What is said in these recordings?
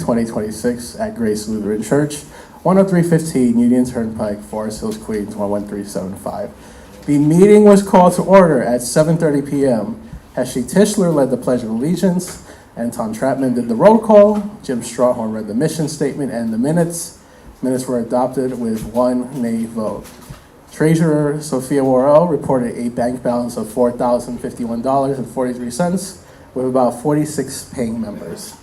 2026 at Grace Lutheran Church, 10315 Union Turnpike, Forest Hills, Queens, 11375. The meeting was called to order at 7:30 p.m. Heshy Tischler led the Pledge of Allegiance. Anton Trapman did the roll call. Jim Strawhorn read the mission statement and the minutes. Minutes were adopted with one nay vote. Treasurer Sophia Worrell reported a bank balance of $4,051.43 with about 46 paying members.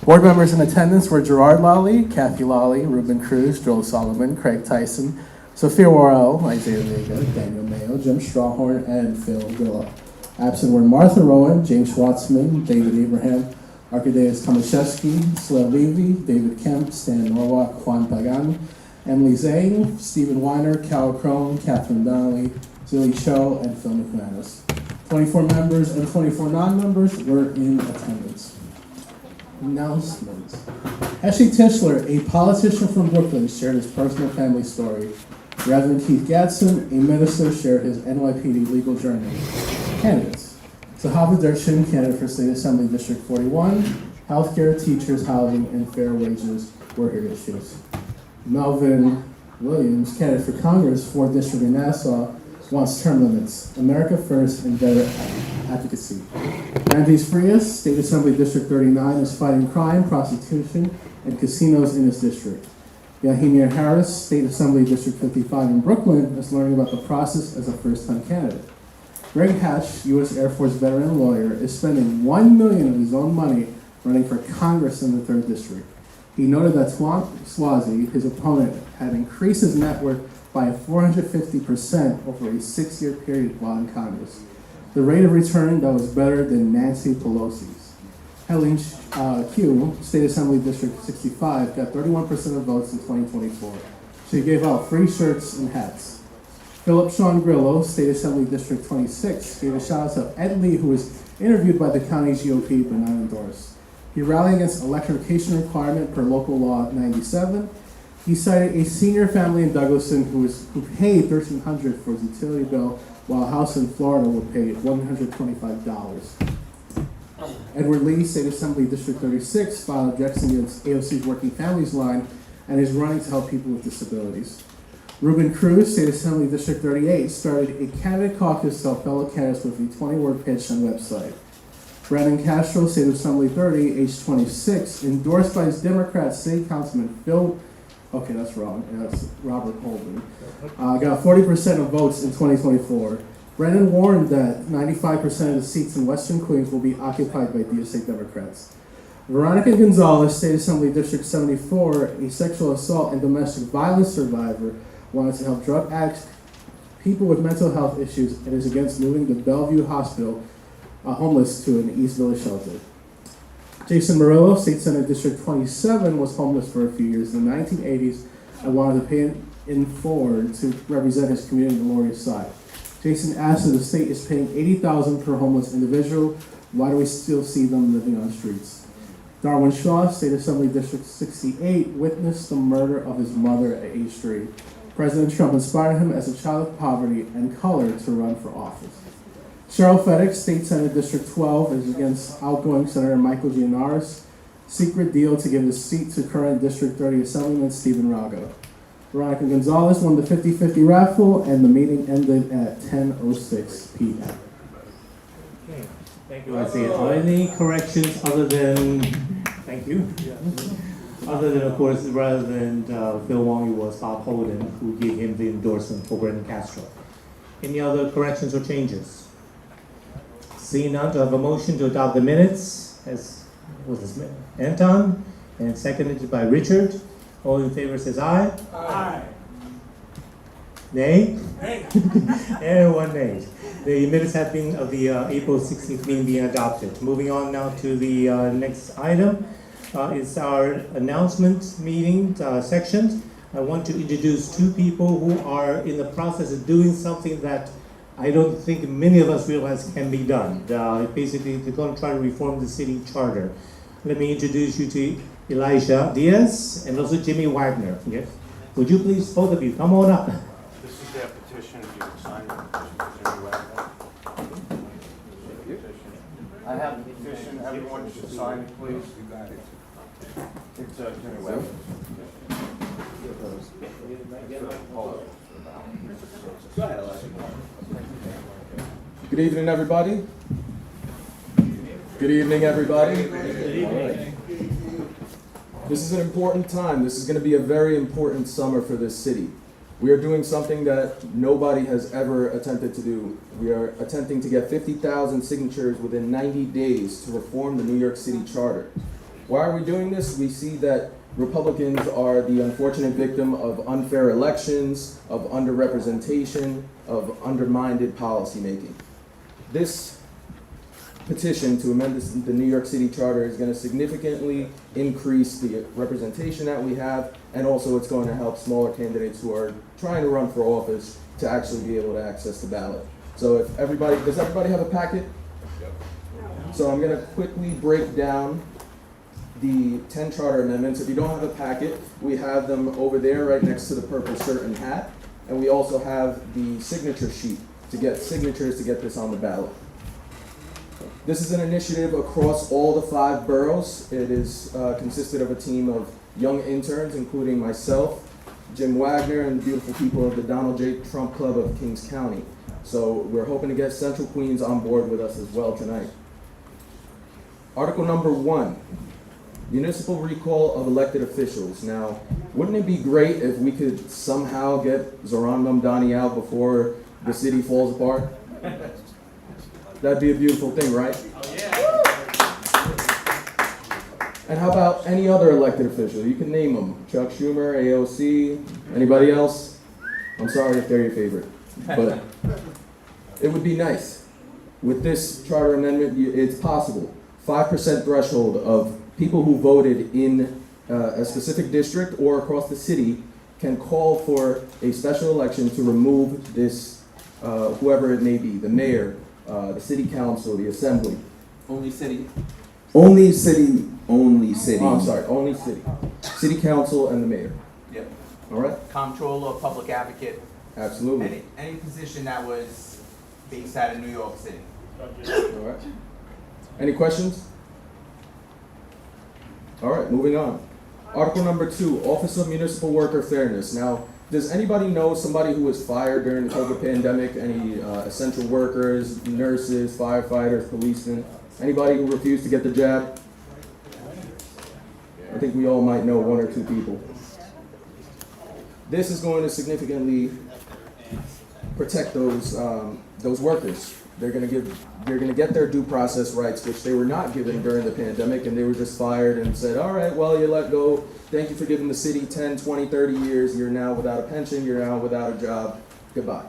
Board members in attendance were Gerard Lally, Kathy Lally, Ruben Cruz, Joel Solomon, Craig Tyson, Sophia Worrell, Isaiah Vega, Daniel Mayo, Jim Strawhorn, and Phil Grillo. Absent were Martha Rowen, James Schwartzman, David Abraham, Arkadeus Tomaszewski, Slel Levy, David Kemp, Stan Norwalk, Juan Pagan, Emily Zane, Stephen Weiner, Cal Crone, Catherine Donnelly, Zilly Cho, and Phil McManus. 24 members and 24 non-members were in attendance. Announcements. Heshy Tischler, a politician from Brooklyn, shared his personal family story. Reverend Keith Gadsden, a minister, shared his NYPD legal journey. Candidates. Zahava Dershin, candidate for State Assembly District 41. Healthcare, teachers, housing, and fair wages were her issues. Melvin Williams, candidate for Congress, 4th District in Nassau, wants term limits, America First, and better advocacy. Randy Frias, State Assembly District 39, is fighting crime, prostitution, and casinos in his district. Yahimir Harris, State Assembly District 55 in Brooklyn, is learning about the process as a first-time candidate. Greg Hatch, U.S. Air Force veteran and lawyer, is spending $1 million of his own money running for Congress in the 3rd District. He noted that Swazi, his opponent, had increased his net worth by 450% over a 6-year period while in Congress. The rate of return that was better than Nancy Pelosi's. Helene Q, State Assembly District 65, got 31% of votes in 2024. She gave out free shirts and hats. Philip Sean Grillo, State Assembly District 26, gave a shout out to Ed Lee, who was interviewed by the county GOP but not endorsed. He rallied against electrification requirement per local law 97. He cited a senior family in Douglaston who paid $1,300 for his utility bill, while a house in Florida would pay $125. Edward Lee, State Assembly District 36, filed objection against AOC's Working Families line and is running to help people with disabilities. Ruben Cruz, State Assembly District 38, started a candidate caucus to help fellow candidates with a 20-word pitch and website. Brandon Castro, State Assembly 30, age 26, endorsed by his Democrat State Councilman that's Robert Holden, got 40% of votes in 2024. Brandon warned that 95% of the seats in Western Queens will be occupied by Diaz State Democrats. Veronica Gonzalez, State Assembly District 74, a sexual assault and domestic violence survivor, wanted to help drug addicts, people with mental health issues, and is against moving the Bellevue Hospital homeless to an East Village shelter. Jason Murillo, State Senate District 27, was homeless for a few years in the 1980s and wanted to pay it forward to represent his community on the Lower East Side. Jason asked if the state is paying $80,000 per homeless individual, why do we still see them living on streets? Darwin Shaw, State Assembly District 68, witnessed the murder of his mother at age 3. President Trump inspired him as a child of poverty and color to run for office. Cheryl Fedix, State Senate District 12, is against outgoing Senator Michael Giannaris' secret deal to give his seat to current District 30 Assemblyman Stephen Rago. Veronica Gonzalez won the 50-50 raffle, and the meeting ended at 10:06 p.m. Okay, thank you, Isaiah. Are any corrections other than, thank you? Other than, of course, rather than Phil Wong, it was Bob Holden who gave him the endorsement for Brandon Castro. Any other corrections or changes? Seeing none, to have a motion to adopt the minutes, as was this Anton, and seconded by Richard. All in favor says aye. Aye. Nay? Nay. And one nay. The minutes have been of the April 16th meeting being adopted. Moving on now to the next item is our announcement meeting section. I want to introduce two people who are in the process of doing something that I don't think many of us realize can be done. Basically, they're going to try to reform the city charter. Let me introduce you to Elijah Diaz and also Jimmy Wagner. Yes. Would you please, both of you, come on up. This is their petition, if you can sign the petition for Jimmy Wagner. I have the petition, everyone should sign it, please. You got it. It's Jimmy Webb. Good evening, everybody. Good evening, everybody. All right. This is an important time. This is going to be a very important summer for this city. We are doing something that nobody has ever attempted to do. We are attempting to get 50,000 signatures within 90 days to reform the New York City Charter. Why are we doing this? We see that Republicans are the unfortunate victim of unfair elections, of underrepresentation, of undermined policymaking. This petition to amend the New York City Charter is going to significantly increase the representation that we have, and also it's going to help smaller candidates who are trying to run for office to actually be able to access the ballot. So if everybody, does everybody have a packet? Yep. So I'm going to quickly break down the 10 charter amendments. If you don't have a packet, we have them over there right next to the purple shirt and hat, and we also have the signature sheet to get signatures to get this on the ballot. This is an initiative across all the 5 boroughs. It is consisted of a team of young interns, including myself, Jim Wagner, and the beautiful people of the Donald J. Trump Club of Kings County. So we're hoping to get Central Queens on board with us as well tonight. Article number 1, municipal recall of elected officials. Now, wouldn't it be great if we could somehow get Zoran Mamdani out before the city falls apart? That'd be a beautiful thing, right? Oh, yeah. And how about any other elected official? You can name them. Chuck Schumer, AOC, anybody else? I'm sorry if they're your favorite, but it would be nice. With this charter amendment, it's possible. 5% threshold of people who voted in a specific district or across the city can call for a special election to remove this, whoever it may be, the mayor, the city council, the assembly. Only city. Only city. Only city. Oh, I'm sorry, only city. City council and the mayor. Yep. All right? Comptroller, public advocate. Absolutely. Any position that was based out of New York City. All right. Any questions? All right, moving on. Article number 2, Office of Municipal Worker Fairness. Now, does anybody know somebody who was fired during the COVID pandemic? Any essential workers, nurses, firefighters, policemen? Anybody who refused to get the jab? I think we all might know 1 or 2 people. This is going to significantly protect those workers. They're going to get their due process rights, which they were not given during the pandemic, and they were just fired and said, all right, well, you're let go. Thank you for giving the city 10, 20, 30 years. You're now without a pension. You're now without a job. Goodbye.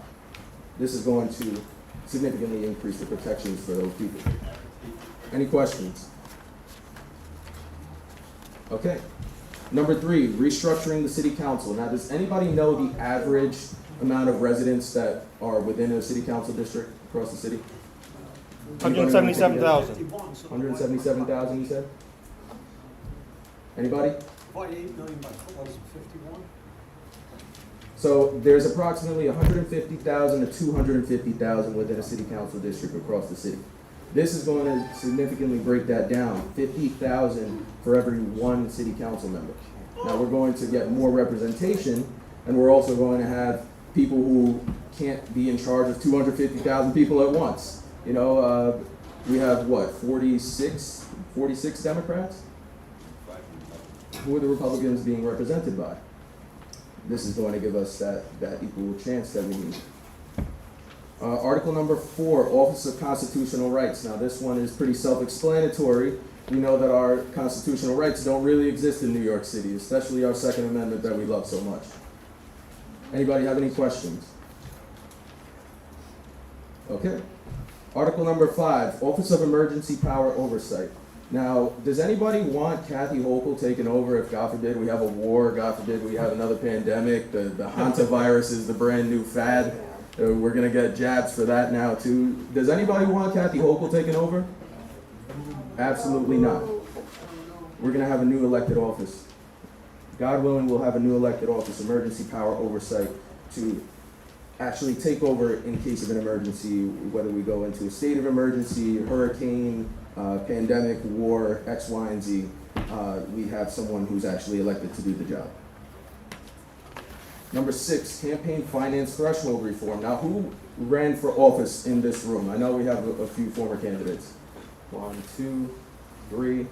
This is going to significantly increase the protections for those people. Any questions? Okay. Number 3, restructuring the city council. Now, does anybody know the average amount of residents that are within a city council district across the city? 177,000. 177,000, you said? Anybody? 48 million by 2051. So there's approximately 150,000 to 250,000 within a city council district across the city. This is going to significantly break that down, 50,000 for every 1 city council member. Now we're going to get more representation, and we're also going to have people who can't be in charge of 250,000 people at once. You know, we have what, 46 Democrats? Who are the Republicans being represented by? This is going to give us that equal chance that we need. Article number 4, Office of Constitutional Rights. Now this one is pretty self-explanatory. We know that our constitutional rights don't really exist in New York City, especially our Second Amendment that we love so much. Anybody have any questions? Okay. Article number 5, Office of Emergency Power Oversight. Now, does anybody want Kathy Hochul taken over if, God forbid, we have a war, God forbid, we have another pandemic, the hantavirus is the brand new fad? We're going to get jabs for that now, too. Does anybody want Kathy Hochul taken over? Absolutely not. We're going to have a new elected office. God willing, we'll have a new elected office, Emergency Power Oversight, to actually take over in case of an emergency, whether we go into a state of emergency, hurricane, pandemic, war, X, Y, and Z. we have someone who's actually elected to do the job. Number 6, campaign finance threshold reform. Now, who ran for office in this room? I know we have a few former candidates. 1, 2, 3.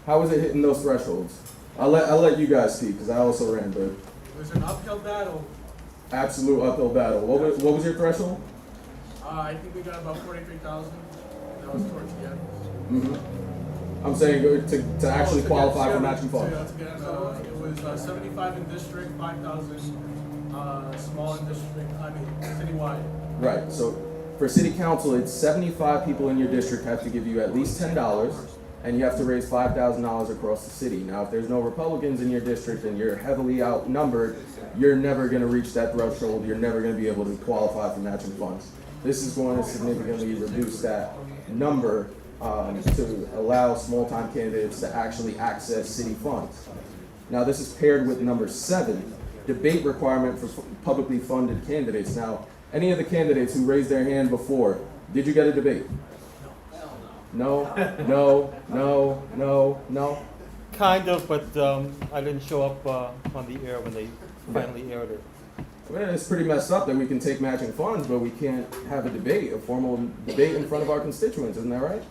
How was it hitting those thresholds? I'll let you guys speak, because I also ran, but It was an uphill battle. absolute uphill battle. What was your threshold? I think we got about 43,000. That was towards the end. Mm-hmm. I'm saying to actually qualify for matching funds. It was 75 in district, 5,000 small in district, citywide. Right, so for city council, it's 75 people in your district have to give you at least $10, and you have to raise $5,000 across the city. Now, if there's no Republicans in your district and you're heavily outnumbered, you're never gonna reach that threshold, you're never gonna be able to qualify for matching funds. This is going to significantly reduce that number to allow small-time candidates to actually access city funds. Now, this is paired with number 7, debate requirement for publicly funded candidates. Now, any of the candidates who raised their hand before, did you get a debate? No, no, no, no, no. Kind of, but I didn't show up on the air when they finally aired it. Well, it's pretty messed up that we can take matching funds, but we can't have a debate, a formal debate in front of our constituents, isn't that right?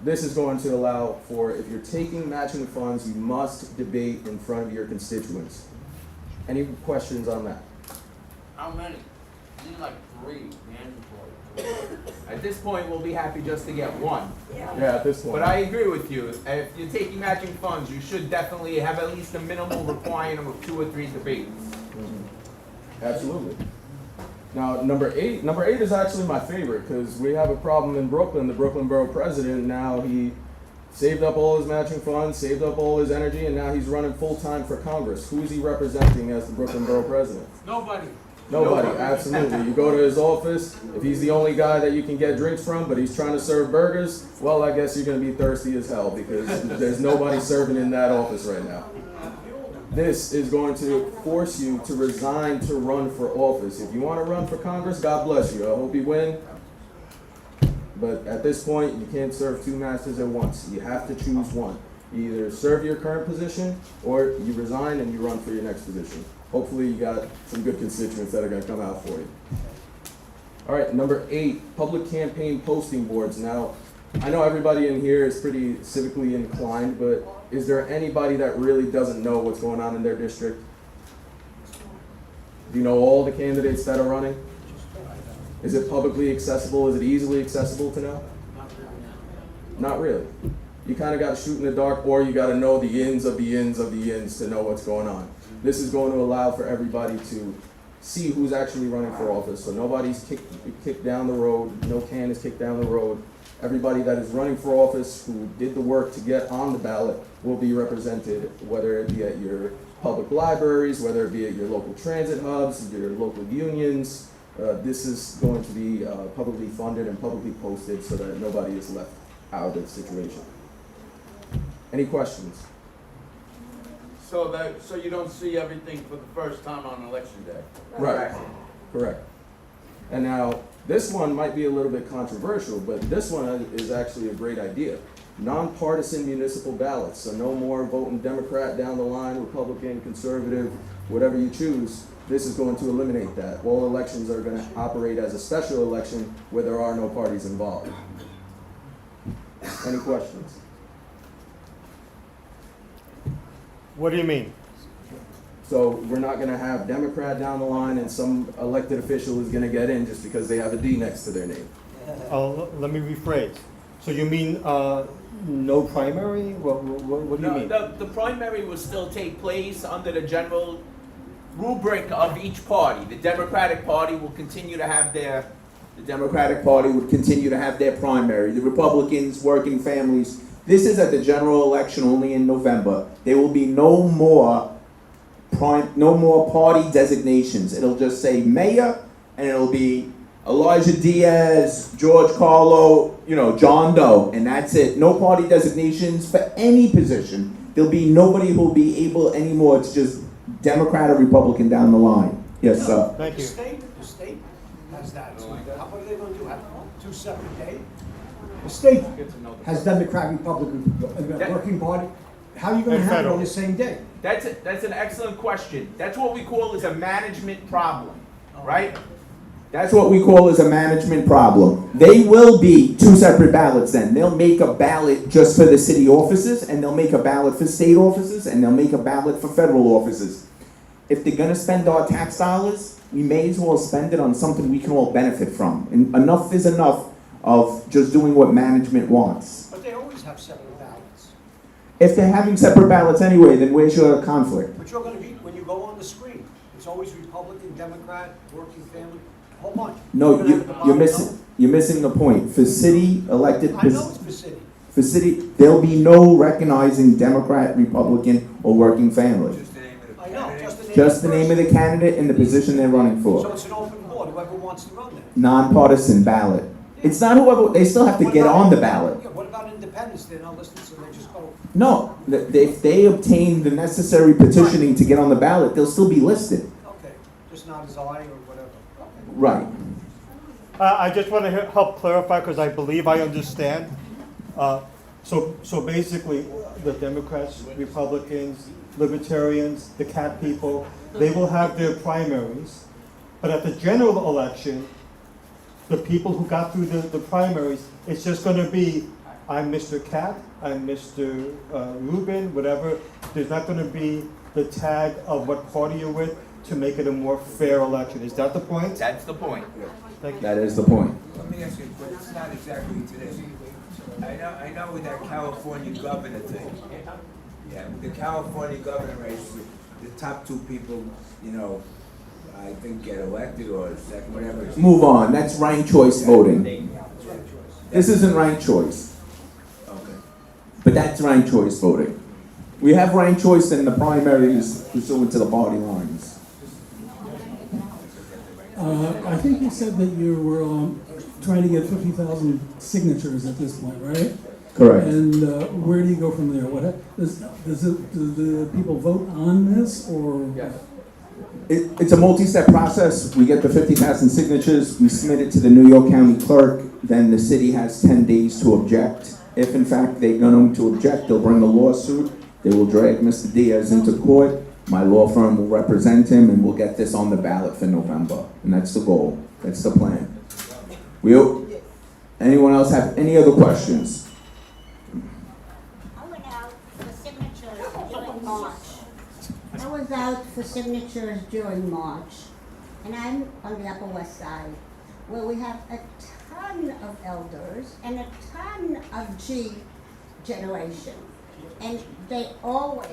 This is going to allow for, if you're taking matching funds, you must debate in front of your constituents. Any questions on that? How many? You need like 3 mandatory. At this point, we'll be happy just to get 1. Yeah, at this point. But I agree with you. If you're taking matching funds, you should definitely have at least a minimal requirement of 2 or 3 debates. Absolutely. Now, number 8 is actually my favorite, because we have a problem in Brooklyn. The Brooklyn Borough President, now he saved up all his matching funds, saved up all his energy, and now he's running full-time for Congress. Who is he representing as the Brooklyn Borough President? Nobody. Nobody, absolutely. You go to his office, if he's the only guy that you can get drinks from, but he's trying to serve burgers, well, I guess you're going to be thirsty as hell, because there's nobody serving in that office right now. This is going to force you to resign to run for office. If you want to run for Congress, God bless you. I hope you win. But at this point, you can't serve 2 masters at once. You have to choose one. You either serve your current position, or you resign and you run for your next position. Hopefully you got some good constituents that are going to come out for you. All right, number 8, public campaign posting boards. Now, I know everybody in here is pretty civically inclined, but is there anybody that really doesn't know what's going on in their district? Do you know all the candidates that are running? Is it publicly accessible? Is it easily accessible to know? Not really. You kind of got to shoot in the dark, or you got to know the ins of the ins of the ins to know what's going on. This is going to allow for everybody to see who's actually running for office. So nobody's kicked down the road, no can is kicked down the road. Everybody that is running for office who did the work to get on the ballot will be represented, whether it be at your public libraries, whether it be at your local transit hubs, your local unions. This is going to be publicly funded and publicly posted so that nobody is left out of the situation. Any questions? So you don't see everything for the first time on election day? Right, correct. And now, this one might be a little bit controversial, but this one is actually a great idea. Nonpartisan municipal ballots, so no more voting Democrat down the line, Republican, conservative, whatever you choose. This is going to eliminate that. All elections are going to operate as a special election where there are no parties involved. Any questions? What do you mean? So we're not going to have Democrat down the line and some elected official is going to get in just because they have a D next to their name. Let me rephrase. So you mean no primary? What do you mean? The primary will still take place under the general rubric of each party. The Democratic Party will continue to have their primary. The Republicans, working families. This is at the general election only in November. There will be no more party designations. It'll just say mayor, and it'll be Elijah Diaz, George Carlo, John Doe, and that's it. No party designations for any position. There'll be nobody who'll be able anymore to just Democrat or Republican down the line. Yes, sir. Thank you. The state has that. How, what are they going to do? Have 2 separate days? The state has Democrat, Republican, working party. How are you gonna And have it federal. on the same day? That's an excellent question. That's what we call is a management problem, right? That's what we call as a management problem. They will be two separate ballots then. They'll make a ballot just for the city offices, and they'll make a ballot for state offices, and they'll make a ballot for federal offices. If they're gonna spend our tax dollars, we may as well spend it on something we can all benefit from. And enough is enough of just doing what management wants. But they always have separate ballots. If they're having separate ballots anyway, then where's your conflict? But you're gonna be, when you go on the screen, it's always Republican, Democrat, working family, a whole bunch. No, You're gonna have at the you're bottom, you're missing the point. For city elected, no? I know it's for city. for city, there'll be no recognizing Democrat, Republican, or working family. I know, Just the name of the candidate and the position they're running So for. it's an open board, whoever wants to run that. Nonpartisan ballot. It's not whoever, they still have to What get about- on the ballot. Yeah, what about independents? They're not listed, so they just go. No, if they obtain the necessary petitioning to get on the ballot, they'll still be listed. Okay, just not as I or whatever. Okay. Right. I just want to help clarify, because I believe I understand. So basically, the Democrats, Republicans, Libertarians, the cat people, they will have their primaries. But at the general election, the people who got through the primaries, it's just going to be, I'm Mr. Cat, I'm Mr. Ruben, whatever. There's not going to be the tag of what party you're with to make it a more fair election. Is that the point? That's the point. Thank you. That is the point. Let me ask you, but it's not exactly today. I know with that California governor thing. Yeah, with the California governor race, the top two people, I think get elected or second, whatever. it is. Move on. That's ranked choice voting. This isn't ranked choice. Okay. But that's ranked choice voting. We have ranked choice in the primaries pursuant to the party lines. I think you said that you were trying to get 50,000 signatures at this point, right? Correct. And where do you go from there? Do the people vote on this, or? Yes. It's a multi-step process. We get the 50,000 signatures, we submit it to the New York County Clerk, then the city has 10 days to object. If in fact they're going to object, they'll bring a lawsuit. They will drag Mr. Diaz into court. My law firm will represent him, and we'll get this on the ballot for November. And that's the goal. That's the plan. Anyone else have any other questions? I went out for signatures during March. I was out for signatures during March, and I'm on the Upper West Side, where we have a ton of elders and a ton of G generation. And they always,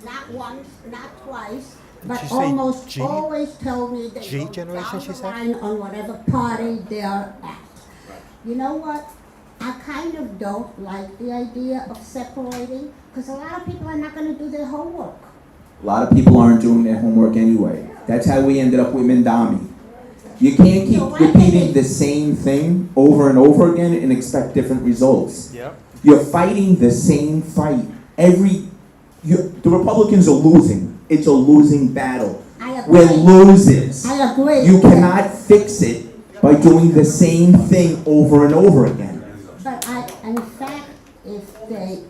not once, not twice, but Did you say almost G? always tell me they G go generation, down she the said? line on whatever party they're at. You know what? I kind of don't like the idea of separating, because a lot of people are not going to do their homework. A lot of people aren't doing their homework anyway. That's how we ended up with Mindami. You can't keep repeating the same thing over and over again and expect different results. Yep. You're fighting the same fight. The Republicans are losing. It's a losing battle. I agree. We're losers. I agree. You cannot fix it by doing the same thing over and over again. But in fact, if they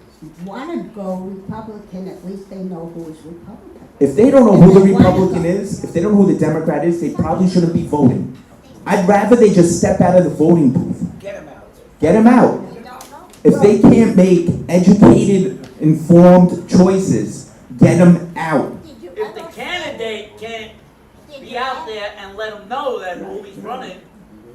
want to go Republican, at least they know who is Republican. If they don't know who the Republican is, if they don't know who the Democrat is, they probably shouldn't be voting. I'd rather they just step out of the voting booth. Get him out. Get them out. If they can't make educated, informed choices, get them out. If the candidate can't be out there and let them know that who he's running,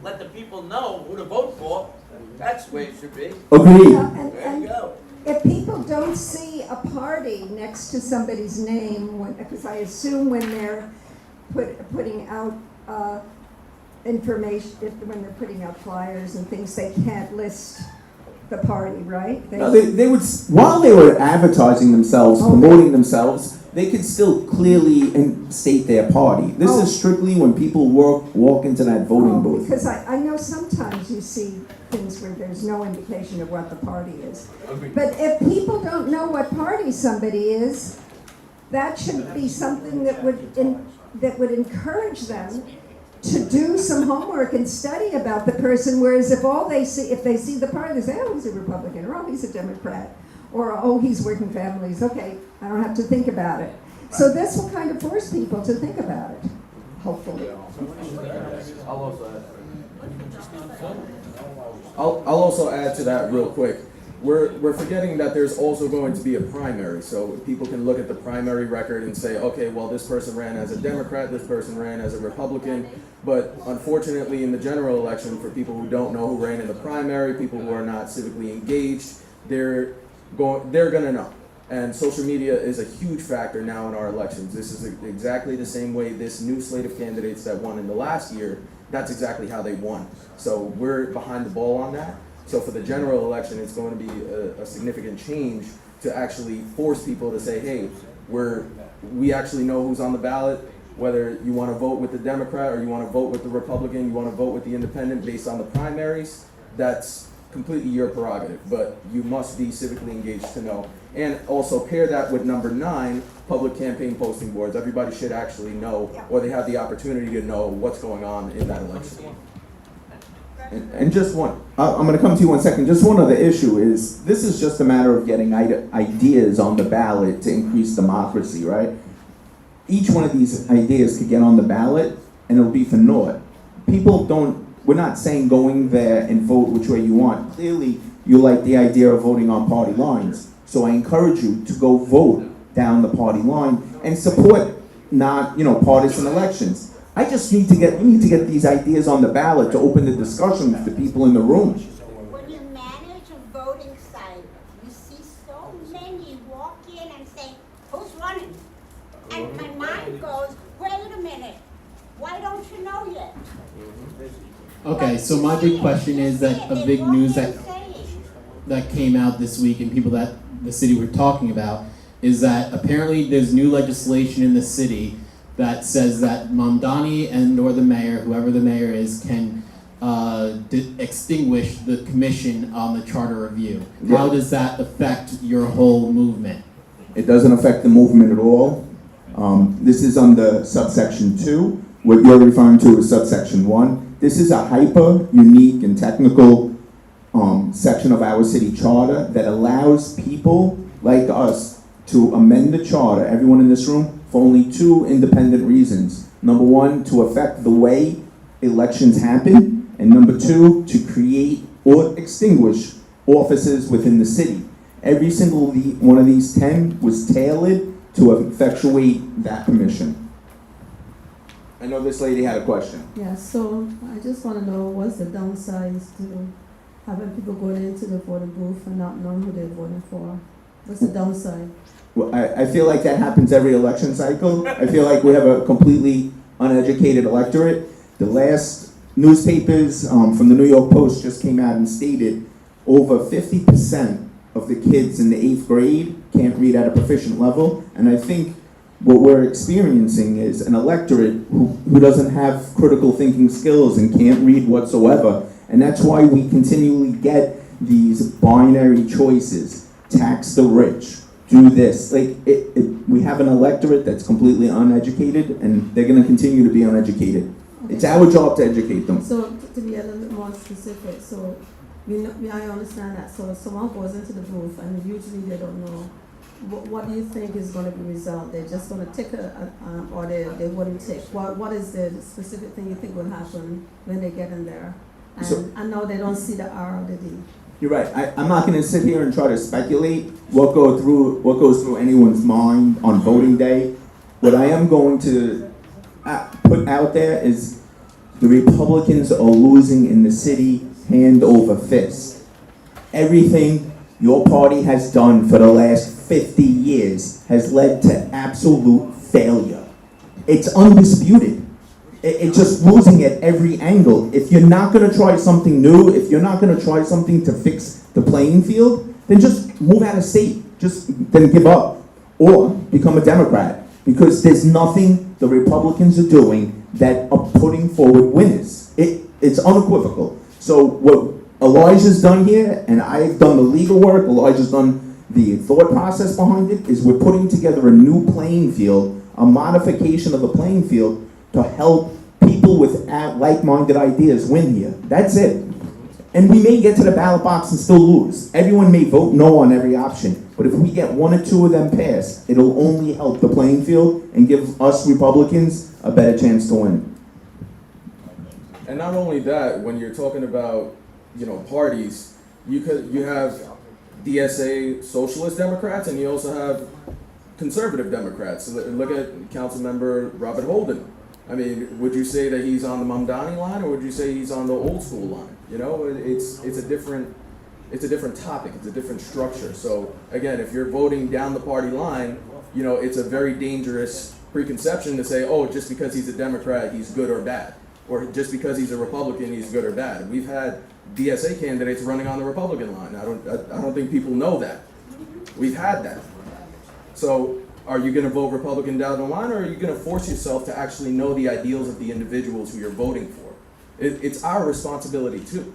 let the people know who to vote for, that's the way it should be. Agreed. There you go. If people don't see a party next to somebody's name, because I assume when they're putting out information, when they're putting out flyers and things, they can't list the party, right? No, they would, while they were advertising themselves, promoting themselves, they could still clearly state their party. This is strictly when people walk into that voting booth. Because I know sometimes you see things where there's no indication of what the party is. But if people don't know what party somebody is, that should be something that would encourage them to do some homework and study about the person, whereas if they see the party, they say, oh, he's a Republican, or oh, he's a Democrat, or oh, he's working families. Okay, I don't have to think about it. So this will kind of force people to think about it, hopefully. I'll also add to that real quick. We're forgetting that there's also going to be a primary, so people can look at the primary record and say, okay, well, this person ran as a Democrat, this person ran as a Republican, but unfortunately in the general election, for people who don't know who ran in the primary, people who are not civically engaged, they're gonna know. And social media is a huge factor now in our elections. This is exactly the same way this new slate of candidates that won in the last year, that's exactly how they won. So we're behind the ball on that. So for the general election, it's going to be a significant change to actually force people to say, hey, we actually know who's on the ballot, whether you want to vote with the Democrat or you want to vote with the Republican, you want to vote with the independent based on the primaries, that's completely your prerogative, but you must be civically engaged to know. And also pair that with number 9, public campaign posting boards. Everybody should actually know, or they have the opportunity to know what's going on in that election. And just one, I'm going to come to you one second. Just one other issue is, this is just a matter of getting ideas on the ballot to increase democracy, right? Each one of these ideas could get on the ballot, and it'll be for naught. We're not saying going there and vote which way you want. Clearly, you like the idea of voting on party lines. So I encourage you to go vote down the party line and support not, partisan elections. We need to get these ideas on the ballot to open the discussion with the people in the room. When you manage a voting site, you see so many walk in and say, who's running? And my mind goes, wait a minute, why don't you know yet? Okay, so my big question is that a big news that came out this week and people that the city were talking about is that apparently there's new legislation in the city that says that Mamdani and or the mayor, whoever the mayor is, can extinguish the commission on the charter review. Yeah. How does that affect your whole movement? It doesn't affect the movement at all. This is under subsection 2. What you're referring to is subsection 1. This is a hyper unique and technical section of our city charter that allows people like us to amend the charter, everyone in this room, for only 2 independent reasons. Number 1, to affect the way elections happen, and number 2, to create or extinguish offices within the city. Every single one of these 10 was tailored to effectuate that commission. I know this lady had a question. Yeah, so I just want to know what's the downside to having people going into the voting booth and not knowing who they're voting for? What's the downside? Well, I feel like that happens every election cycle. I feel like we have a completely uneducated electorate. The last newspapers from the New York Post just came out and stated over 50% of the kids in the 8th grade can't read at a proficient level. And I think what we're experiencing is an electorate who doesn't have critical thinking skills and can't read whatsoever. And that's why we continually get these binary choices. Tax the rich. Do this. We have an electorate that's completely uneducated, and they're going to continue to be uneducated. Okay. It's our job to educate them. So to be a little bit more specific, so I understand that. So someone goes into the booth, and usually they don't know. What do you think is going to be the result? They're just going to tick or they wouldn't tick. What is the specific thing you think will happen when they get in there? And I know they don't see the R or the D. You're right. I'm not going to sit here and try to speculate what goes through anyone's mind on voting day. What I am going to put out there is the Republicans are losing in the city hand over fist. Everything your party has done for the last 50 years has led to absolute failure. It's undisputed. It's just losing at every angle. If you're not going to try something new, if you're not going to try something to fix the playing field, then just move out of state. Then give up. Or become a Democrat. Because there's nothing the Republicans are doing that are putting forward winners. It's unequivocal. So what Elijah's done here, and I've done the legal work, Elijah's done the thought process behind it, is we're putting together a new playing field, a modification of the playing field to help people people with like-minded ideas win here. That's it. And we may get to the ballot box and still lose. Everyone may vote no on every option, but if we get one or two of them passed, it'll only help the playing field and give us Republicans a better chance to win. And not only that, when you're talking about, parties, you have DSA Socialist Democrats, and you also have conservative Democrats. So look at Councilmember Robert Holden. I mean, would you say that he's on the Mamdani line, or would you say he's on the old school line? It's a different topic. It's a different structure. So again, if you're voting down the party line, it's a very dangerous preconception to say, oh, just because he's a Democrat, he's good or bad, or just because he's a Republican, he's good or bad. We've had DSA candidates running on the Republican line. I don't think people know that. We've had that. So are you going to vote Republican down the line, or are you going to force yourself to actually know the ideals of the individuals who you're voting for? It's our responsibility too.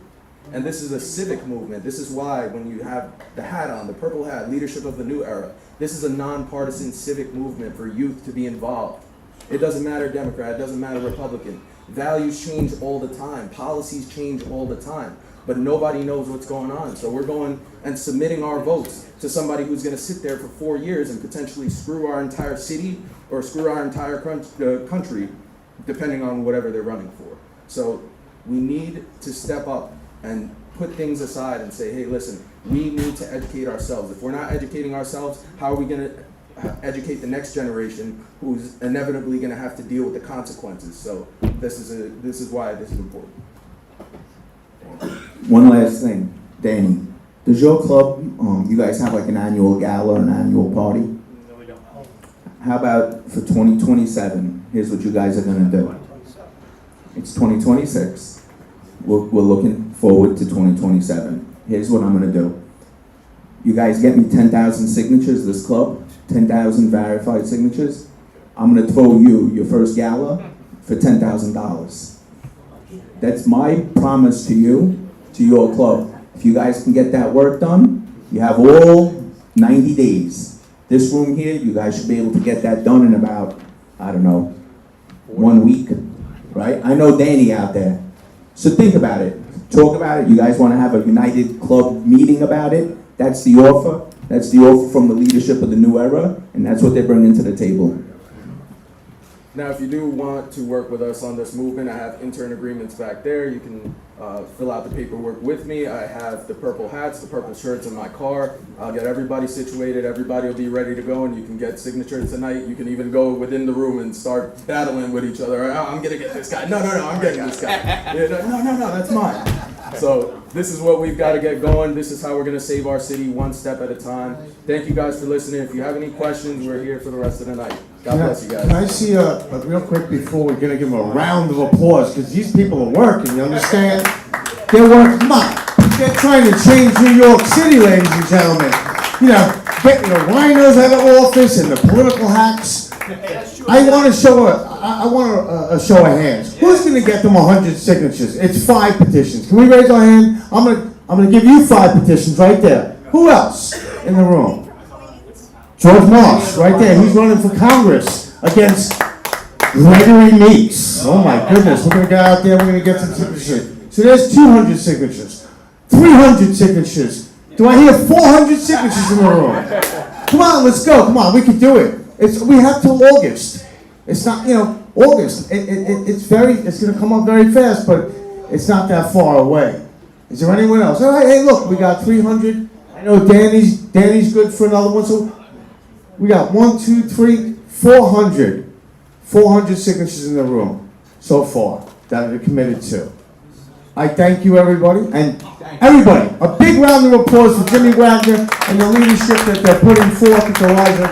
And this is a civic movement. This is why when you have the hat on, the purple hat, leadership of the new era, this is a nonpartisan civic movement for youth to be involved. It doesn't matter Democrat, it doesn't matter Republican. Values change all the time. Policies change all the time. But nobody knows what's going on. So we're going and submitting our votes to somebody who's going to sit there for 4 years and potentially screw our entire city or screw our entire country, depending on whatever they're running for. So we need to step up and put things aside and say, hey, listen, we need to educate ourselves. If we're not educating ourselves, how are we going to educate the next generation who's inevitably going to have to deal with the consequences? So this is why this is important. One last thing, Danny. Does your club, you guys have like an annual gala, an annual party? No, we don't. How about for 2027? Here's what you guys are gonna do. It's 2026. We're looking forward to 2027. Here's what I'm gonna do. You guys get me 10,000 signatures, this club, 10,000 verified signatures. I'm gonna throw you your first gala for $10,000. That's my promise to you, to your club. If you guys can get that work done, you have all 90 days. This room here, you guys should be able to get that done in about, 1 week, right? I know Danny out there. So think about it, talk about it. You guys wanna have a united club meeting about it? That's the offer. That's the offer from the leadership of the new era, and that's what they're bringing to the table. Now, if you do want to work with us on this movement, I have intern agreements back there. You can fill out the paperwork with me. I have the purple hats, the purple shirts in my car. I'll get everybody situated. Everybody will be ready to go, and you can get signatures tonight. You can even go within the room and start battling with each other. Oh, I'm going to get this guy. No, I'm getting this guy. Yeah, no, that's mine. So this is what we've got to get going. This is how we're going to save our city one step at a time. Thank you guys for listening. If you have any questions, we're here for the rest of the night. God bless you guys. Can I see real quick before we're gonna give them a round of applause, because these people are working, you understand? They're working, come on. They're trying to change New York City, ladies and gentlemen. Getting the rhinos out of office and the political hacks. I want to show a show of hands. Who's gonna get them 100 signatures? It's 5 petitions. Can we raise our hand? I'm gonna give you 5 petitions right there. Who else in the room? George Marsh, right there. He's running for Congress against Gregory Meeks. Oh my goodness, we're gonna go out there, we're gonna get some signatures. So there's 200 signatures, 300 signatures. Do I hear 400 signatures in the room? Come on, let's go, come on, we can do it. We have till August. It's not, August. It's gonna come up very fast, but it's not that far away. Is there anyone else? All right, hey, look, we got 300. I know Danny's good for another one, so we got 400 signatures in the room so far that are committed to. I thank you, everybody, and everybody, a big round of applause for Jimmy Wagner and the leadership that they're putting forth at the Elijah.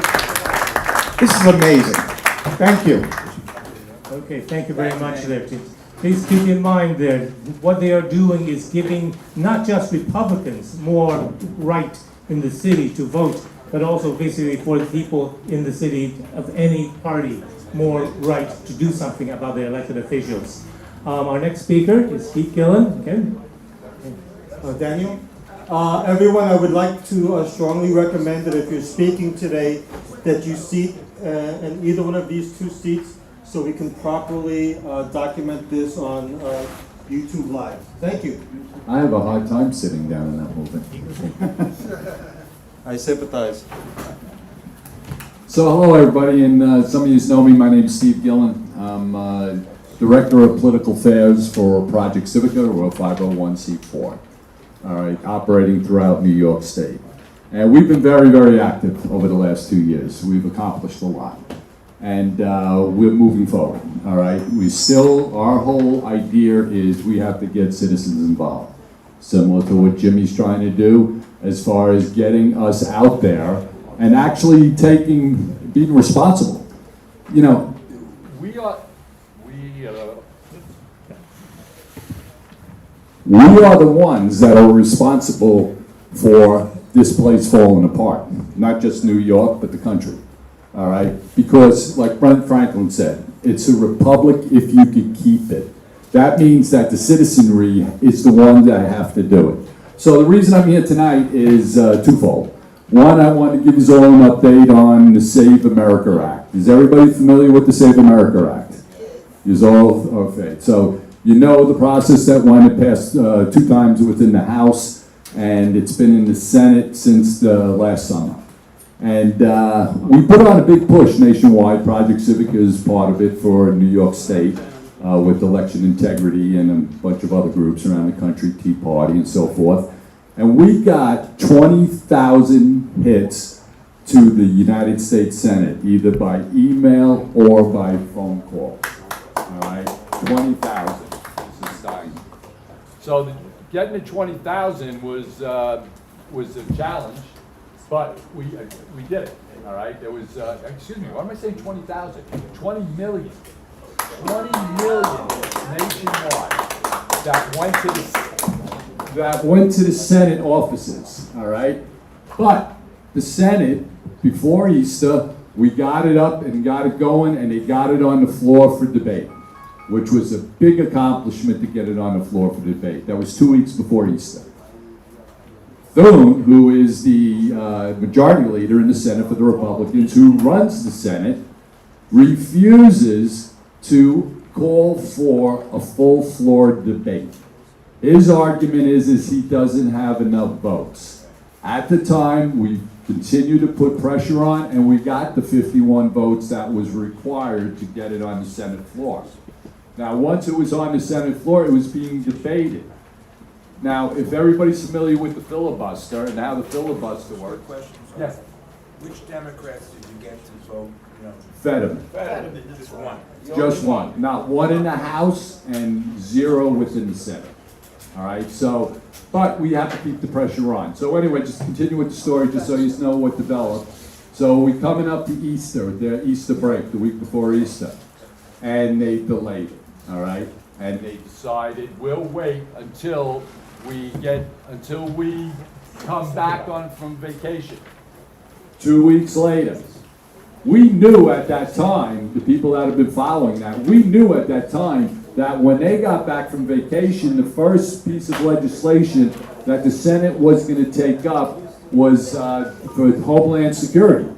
This is amazing. Thank you. Okay, thank you very much there. Please keep in mind that what they are doing is giving not just Republicans more right in the city to vote, but also basically for the people in the city of any party more right to do something about their elected officials. Our next speaker is Gillen. Okay. Daniel? Everyone, I would like to strongly recommend that if you're speaking today, that you seat in either one of these 2 seats so we can properly document this on YouTube Live. Thank you. I have a hard time sitting down in that movement. I sympathize. So hello everybody, and some of you know me, my name is Steve Gillen. I'm Director of Political Affairs for Project Civica, or 501c4, all right, operating throughout New York State. And we've been very, very active over the last 2 years. We've accomplished a lot. And we're moving forward, all right? Our whole idea is we have to get citizens involved, similar to what Jimmy's trying to do as far as getting us out there and actually being responsible. You know, we are the ones that are responsible for this place falling apart. Not just New York, but the country. All right? Because, like Brent Franklin said, it's a republic if you can keep it. That means that the citizenry is the one that have to do it. So the reason I'm here tonight is twofold. One, I want to give you all an update on the Save America Act. Is everybody familiar with the Save America Act? You're all okay. So you know the process that went passed 2 times within the House, and it's been in the Senate since the last summer. And we put on a big push nationwide. Project Civica is part of it for New York State with election integrity and a bunch of other groups around the country, Tea Party and so forth. And we got 20,000 hits to the United States Senate, either by email or by phone call. All right, 20,000. This is dying. So getting to 20,000 was a challenge, but we did it. All right, there was excuse me, why am I saying 20,000? 20 million. 20 million nationwide that went to the Senate offices, all right? But the Senate, before Easter, we got it up and got it going, and they got it on the floor for debate, which was a big accomplishment to get it on the floor for debate. That was 2 weeks before Easter. Thune, who is the majority leader in the Senate for the Republicans, who runs the Senate, refuses to call for a full floor debate. His argument is he doesn't have enough votes. At the time, we continued to put pressure on, and we got the 51 votes that was required to get it on the Senate floor. Now, once it was on the Senate floor, it was being debated. Now, if everybody's familiar with the filibuster and how the filibuster works. Question, yes. Which Democrats did you get to vote, Fetterman. Just one. Just one. Not one in the House and 0 within the Senate. All right, so, but we have to keep the pressure on. So anyway, just continue with the story just so you know what developed. So we're coming up to Easter, the Easter break, the week before Easter. And they delayed it, all right? And they Decided we'll wait until we come back from vacation. 2 weeks later, we knew at that time, the people that have been following that, we knew at that time that when they got back from vacation, the first piece of legislation that the Senate was going to take up was for Homeland Security.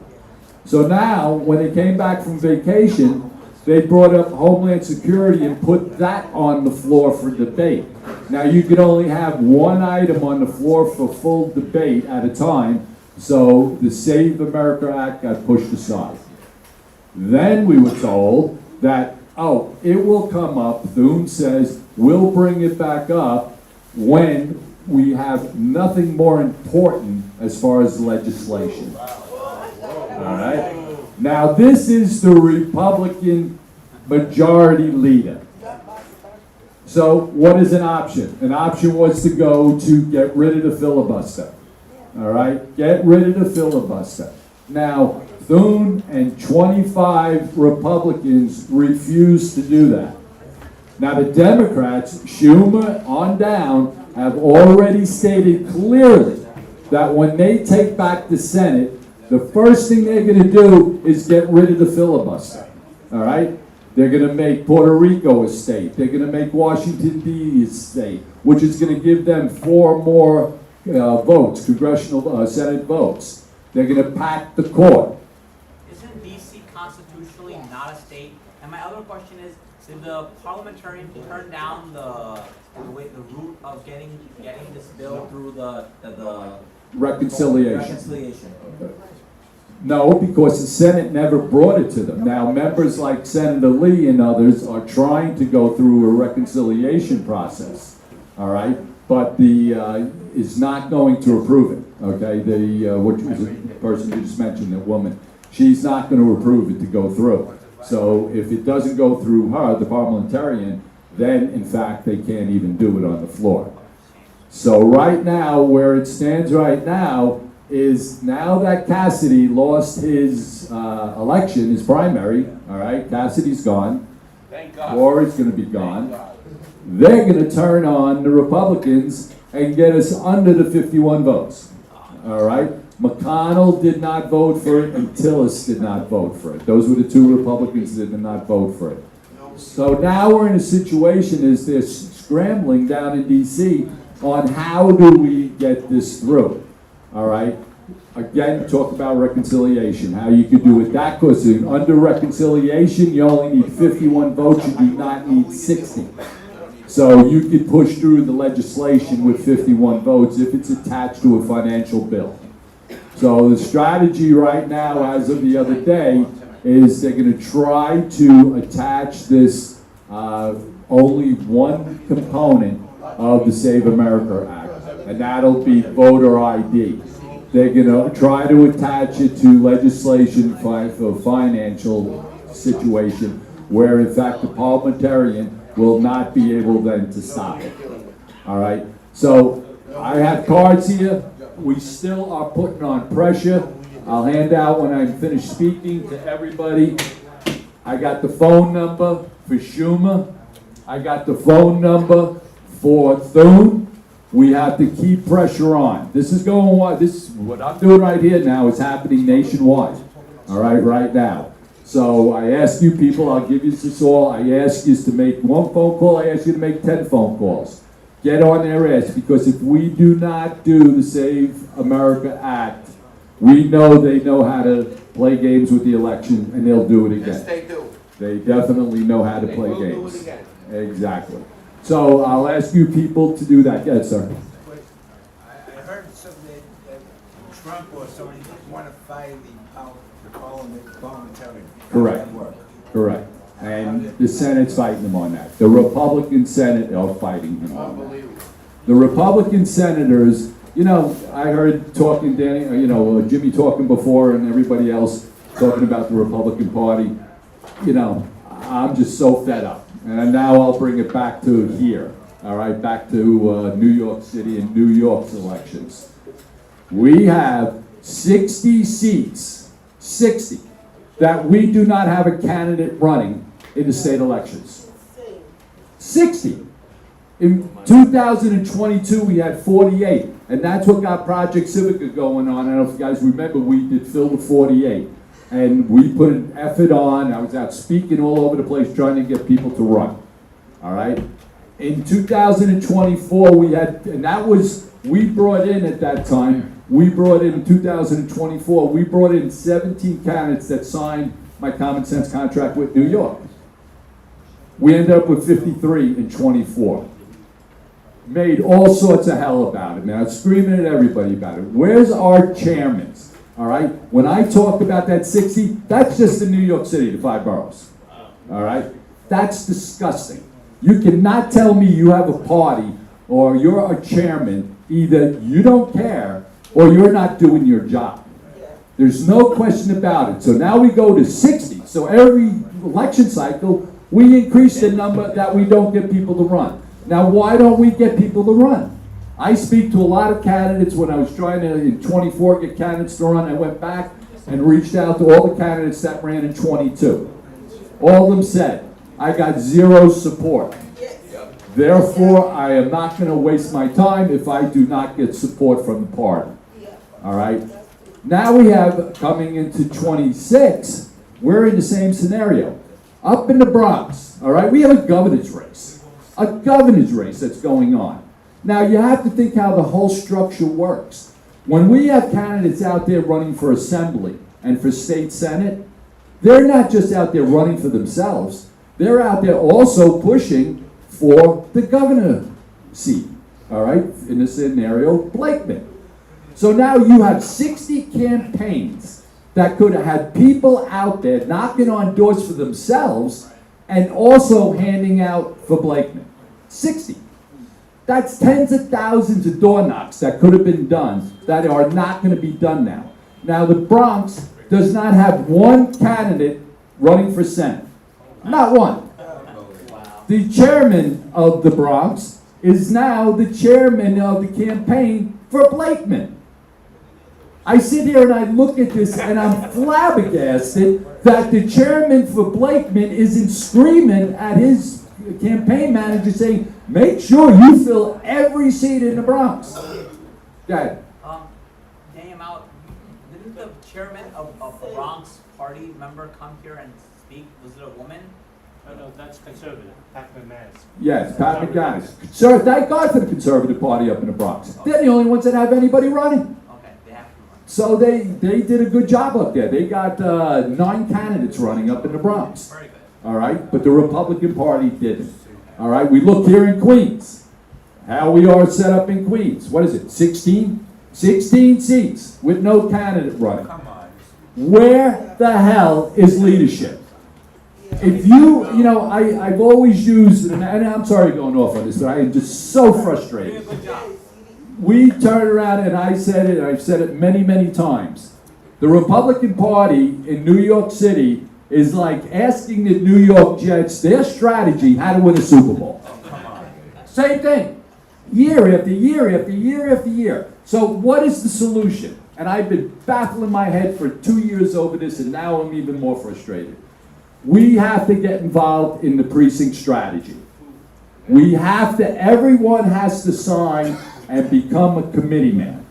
So now, when they came back from vacation, they brought up Homeland Security and put that on the floor for debate. Now, you could only have one item on the floor for full debate at a time, so the Save America Act got pushed aside. Then we were told that, oh, it will come up, Thune says, we'll bring it back up when we have nothing more important as far as legislation. All right? Now, this is the Republican majority leader. So, what is an option? An option was to go to get rid of the filibuster. All right? Get rid of the filibuster. Now, Thune and 25 Republicans refused to do that. Now, the Democrats, Schumer on down, have already stated clearly that when they take back the Senate, the first thing they're going to do is get rid of the filibuster. All right? They're going to make Puerto Rico a state. They're going to make Washington, D.C. a state, which is going to give them 4 more votes, congressional Senate votes. They're going to pack the court. Isn't D.C. constitutionally not last date? And my other question is, did the parliamentarian turn down the route of getting this bill through the Reconciliation. No, because the Senate never brought it to them. Now, members like Senator Lee and others are trying to go through a reconciliation process, all right? But the, is not going to approve it, okay? Which was the person you just mentioned, that woman. She's not going to approve it to go through. So if it doesn't go through her, the parliamentarian, then in fact they can't even do it on the floor. So right now, where it stands right now, is now that Cassidy lost his election, his primary, all right, Cassidy's gone. Thank God. Rory's going to be gone. They're going to turn on the Republicans and get us under the 51 votes, all right? McConnell did not vote for it, and Tillis did not vote for it. Those were the two Republicans that did not vote for it. So now we're in a situation as they're scrambling down in D.C. on how do we get this through. All right. Again, talk about reconciliation, how you could do it that, because under reconciliation, you only need 51 votes, you do not need 60. So you could push through the legislation with 51 votes if it's attached to a financial bill. So the strategy right now, as of the other day, is they're going to try to attach this only one component of the Save America Act, and that'll be voter ID. They're going to try to attach it to legislation for financial situation, where in fact the parliamentarian will not be able then to stop it. All right. So I have cards here. We still are putting on pressure. I'll hand out when I'm finished speaking to everybody. I got the phone number for Schumer. I got the phone number for Thune. We have to keep pressure on. This is going on. This, what I'm doing right here now, is happening nationwide. All right, right now. So I ask you people, I'll give you this all. I ask you to make one phone call. I ask you to make 10 phone calls. Get on their ass, because if we do not do the Save America Act, we know they know how to play games with the election, and they'll do it again. Yes, they do. They definitely know how to play will games. do it again. Exactly. So I'll ask you people to do that. Yes, sir. I heard something that Trump or somebody want to fire the parliamentarian. Correct. Correct. And the Senate's fighting him on that. The Republican Senate are fighting him on that. The Republican senators, you know, I heard talking, Jimmy talking before, and everybody else talking about the Republican Party. You know, I'm just so fed up. And now I'll bring it back to here, all right, back to New York City and New York's elections. We have 60 seats, 60, that we do not have a candidate running in the state elections. 60. In 2022, we had 48, and that's what got Project Civica going on. I don't know if you guys remember, we did fill the 48. And we put an effort on. I was out speaking all over the place trying to get people to run. All right? In 2024, we had, and that was, we brought in at that time, we brought in 2024, we brought in 17 candidates that signed my common sense contract with New York. We ended up with 53 in 24. Made all sorts of hell about it, man. I was screaming at everybody about it. Where's our chairman? All right? When I talk about that 60, that's just in New York City, the 5 boroughs. All right? That's disgusting. You cannot tell me you have a party or you're a chairman. Either you don't care or you're not doing your job. There's no question about it. So now we go to 60. So every election cycle, we increase the number that we don't get people to run. Now, why don't we get people to run? I speak to a lot of candidates. When I was trying to, in 24, get candidates to run, I went back and reached out to all the candidates that ran in 22. All of them said, I got zero support. Therefore, I am not going to waste my time if I do not get support from the party. All right? Now we have, coming into 26, we're in the same scenario. Up in the Bronx, all right, we have a governor's race. A governor's race that's going on. Now, you have to think how the whole structure works. When we have candidates out there running for assembly and for state senate, they're not just out there running for themselves, they're out there also pushing for the governor seat, all right, in this scenario, Blakeman. So now you have 60 campaigns that could have had people out there knocking on doors for themselves and also handing out for Blakeman. 60. That's tens of thousands of door knocks that could have been done that are not going to be done now. Now the Bronx does not have one candidate running for Senate. Not one. The chairman of the Bronx is now the chairman of the campaign for Blakeman. I sit here and I look at this and I'm flabbergasted that the chairman for Blakeman isn't screaming at his campaign manager saying, make sure you fill every seat in the Bronx. Go ahead. Didn't the chairman of the Bronx party member come here and speak? Was it a woman? No, that's conservative. Pat McManus. Yes, Pat McManus. Sir, thank God for the Conservative Party up in the Bronx. They're the only ones that have anybody running. Okay, they have to run. So they did a good job up there. They got 9 candidates running up in the Bronx. Very good. All right, but the Republican Party didn't. All right, we look here in Queens. How we are set up in Queens. What is it, 16? 16 seats with no candidate running. Come on. Where the hell is leadership? If I've always used, and I'm sorry going off on this, but I am just so frustrated. We turn around and I said it, I've said it many, many times. The Republican Party in New York City is like asking the New York Jets their strategy how to win a Super Bowl. Same thing. Year after year after year after year. So what is the solution? And I've been baffling my head for 2 years over this, and now I'm even more frustrated. We have to get involved in the precinct strategy. Everyone has to sign and become a committee man.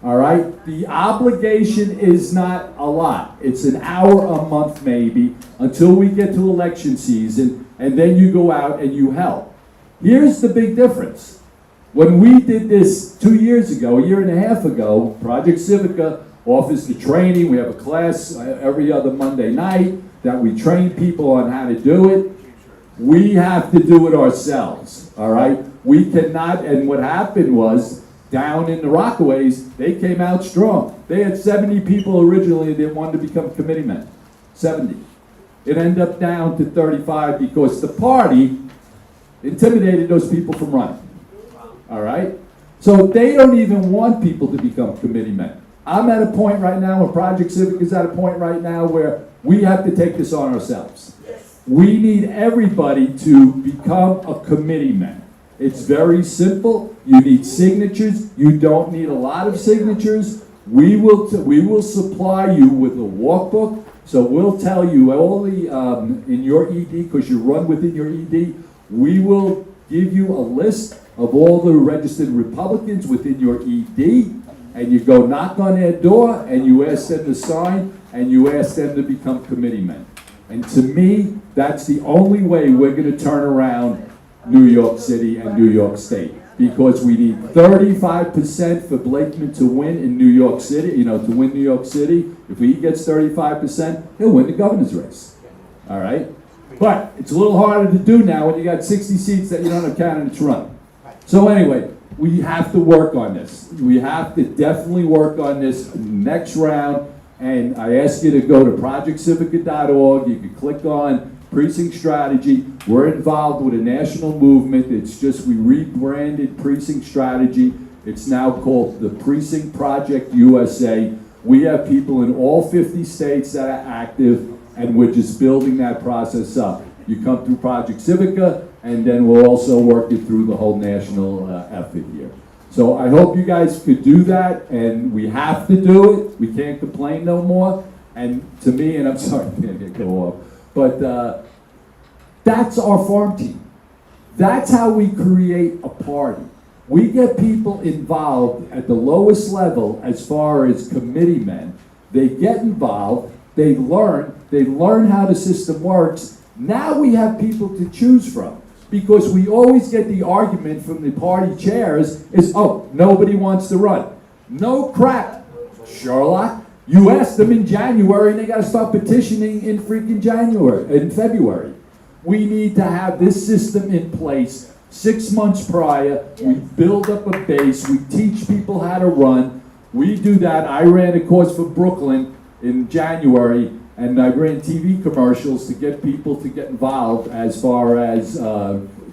All right? The obligation is not a lot. It's an hour a month maybe until we get to election season, and then you go out and you help. Here's the big difference. When we did this 2 years ago, a year and a half ago, Project Civica offers the training. We have a class every other Monday night that we train people on how to do it. We have to do it ourselves, all right? We cannot, and what happened was, down in the Rockaways, they came out strong. They had 70 people originally that wanted to become committeemen. 70. It ended up down to 35 because the party intimidated those people from running. All right? So they don't even want people to become committeemen. I'm at a point right now, and Project Civic is at a point right now where we have to take this on ourselves. We need everybody to become a committeeman. It's very simple. You need signatures. You don't need a lot of signatures. We will supply you with a workbook. So we'll tell you all the, in your ED, because you run within your ED, we will give you a list of all the registered Republicans within your ED, and you go knock on their door, and you ask them to sign, and you ask them to become committeemen. And to me, that's the only way we're going to turn around New York City and New York State. Because we need 35% for Blakeman to win in New York City, to win New York City. If he gets 35%, he'll win the governor's race. All right? But it's a little harder to do now when you got 60 seats that you don't have candidates running. So anyway, we have to work on this. We have to definitely work on this next round. And I ask you to go to projectcivica.org. You can click on Precinct Strategy. We're involved with a national movement. It's just we rebranded Precinct Strategy. It's now called the Precinct Project USA. We have people in all 50 states that are active, and we're just building that process up. You come through Project Civica, and then we'll also work it through the whole national effort here. So I hope you guys could do that, and we have to do it. We can't complain no more. And to me, and I'm sorry, I can't go off, but that's our farm team. That's how we create a party. We get people involved at the lowest level as far as committee men. They get involved, they learn how the system works. Now we have people to choose from. Because we always get the argument from the party chairs is, oh, nobody wants to run. No crap, Sherlock. You ask them in January and they gotta start petitioning in freaking February. We need to have this system in place 6 months prior. We build up a base, we teach people how to run. We do that. I ran a course for Brooklyn in January, and I ran TV commercials to get people to get involved as far as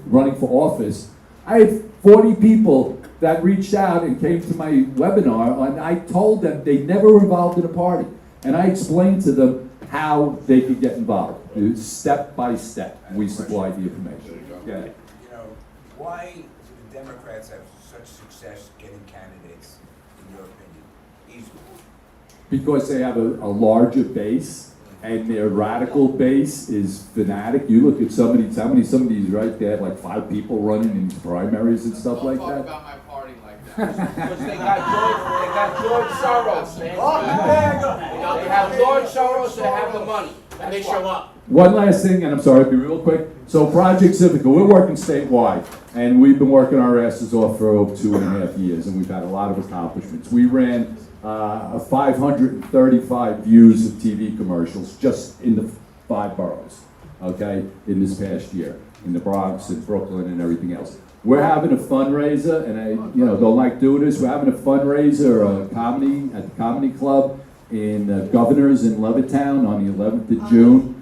running for office. I had 40 people that reached out and came to my webinar, and I told them they never were involved in a party. And I explained to them how they could get involved, step by step. We supplied the information. Yeah. You know, why do the Democrats have such success getting candidates, in your opinion, easily? Because they have a larger base, and their radical base is fanatic. You look at some of these, right? They have like 5 people running in primaries and stuff like that. About my party like that. Because they got George Soros, man. You know, they have Lord Soros, they have the money, and they show up. One last thing, and I'm sorry, I'll be real quick. So Project Civica, we're working statewide, and we've been working our asses off for over 2.5 years, and we've had a lot of accomplishments. We ran 535 views of TV commercials just in the 5 boroughs, okay, in this past year, in the Bronx and Brooklyn and everything else. We're having a fundraiser, and I, don't like doing this. We're having a fundraiser, at the Comedy Club in Governors in Levittown on the 11th of June.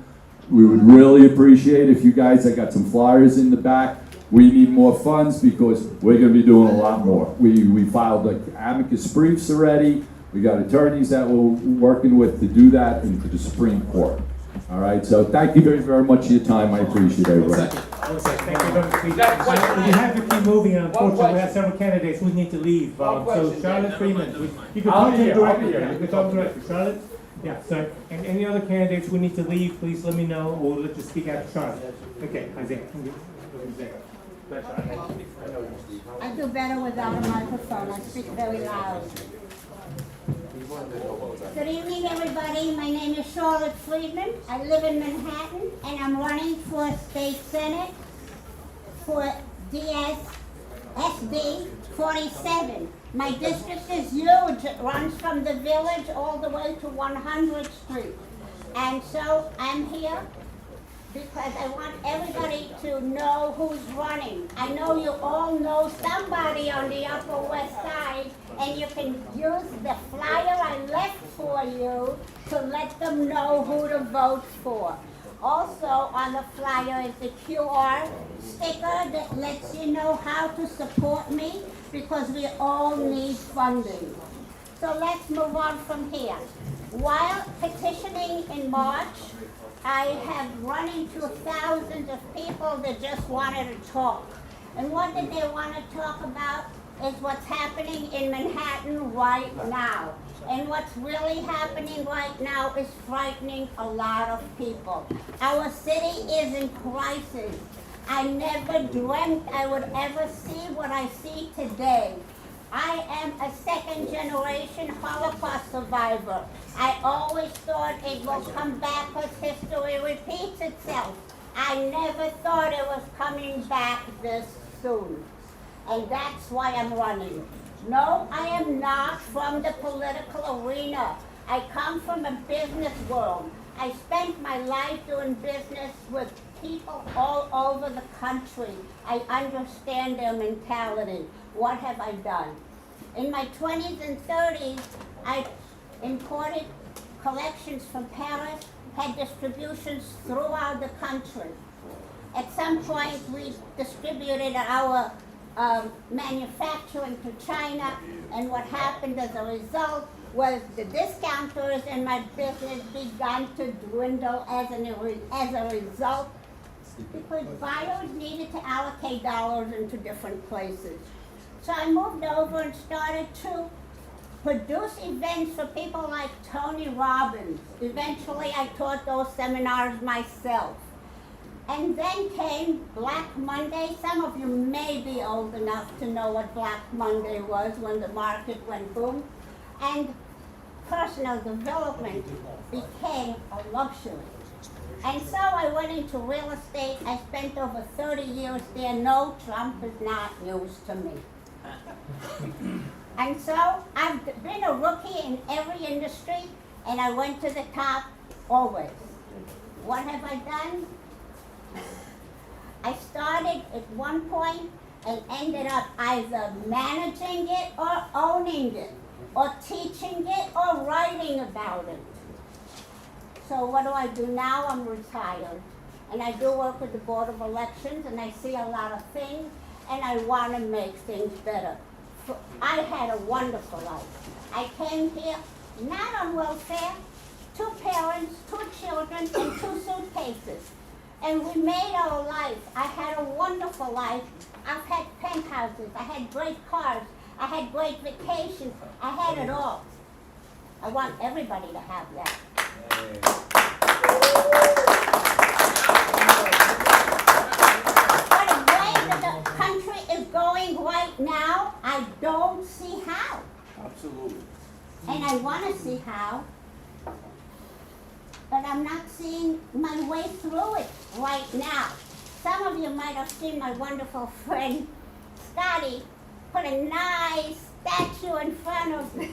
We would really appreciate if you guys, I got some flyers in the back. We need more funds because we're going to be doing a lot more. We filed like amicus briefs already. We got attorneys that we're working with to do that into the Supreme Court. All right, so thank you very, very much for your time. I appreciate everybody. We have to keep moving, and unfortunately, we have several candidates who need to leave. So Charlotte Friedman, you can talk to directly. You can talk directly. Charlotte? Yeah, so, and any other candidates who need to leave, please let me know, or let you speak after Charlotte. Okay, Isaiah. I do better without a microphone. I speak very loud. Good evening, everybody. My name is Charlotte Friedman. I live in Manhattan, and I'm running for State Senate for Diaz SB 47. My district is huge. It runs from the village all the way to 100th Street. And so I'm here because I want everybody to know who's running. I know you all know somebody on the Upper West Side, and you can use the flyer I left for you to let them know who to vote for. Also on the flyer is the QR sticker that lets you know how to support me, because we all need funding. So let's move on from here. While petitioning in March, I have run into thousands of people that just wanted to talk. And what did they want to talk about is what's happening in Manhattan right now. And what's really happening right now is frightening a lot of people. Our city is in crisis. I never dreamt I would ever see what I see today. I am a second-generation Holocaust survivor. I always thought it will come back because history repeats itself. I never thought it was coming back this soon. And that's why I'm running. No, I am not from the political arena. I come from a business world. I spent my life doing business with people all over the country. I understand their mentality. What have I done? In my 20s and 30s, I imported collections from Paris, had distributions throughout the country. At some point, we distributed our manufacturing to China, and what happened as a result was the discounters in my business began to dwindle as a result, because buyers needed to allocate dollars into different places. So I moved over and started to produce events for people like Tony Robbins. Eventually I taught those seminars myself. And then came Black Monday. Some of you may be old enough to know what Black Monday was, when the market went boom. And personal development became a luxury. And so I went into real estate. I spent over 30 years there. No, Trump is not news to me. And so I've been a rookie in every industry. and I went to the top always. What have I done? I started at one point and ended up either managing it or owning it, or teaching it or writing about it. So what do I do now? I'm retired. And I do work with the Board of Elections, and I see a lot of things, and I want to make things better. I had a wonderful life. I came here not on welfare, 2 parents, 2 children, and 2 suitcases. And we made our life. I had a wonderful life. I've had penthouses, I had great cars, I had great vacations, I had it all. I want everybody to have that. But the way that the country is going right now, I don't see how. Absolutely. And I want to see how, but I'm not seeing my way through it right now. Some of you might have seen my wonderful friend Scotty put a nice statue in front of the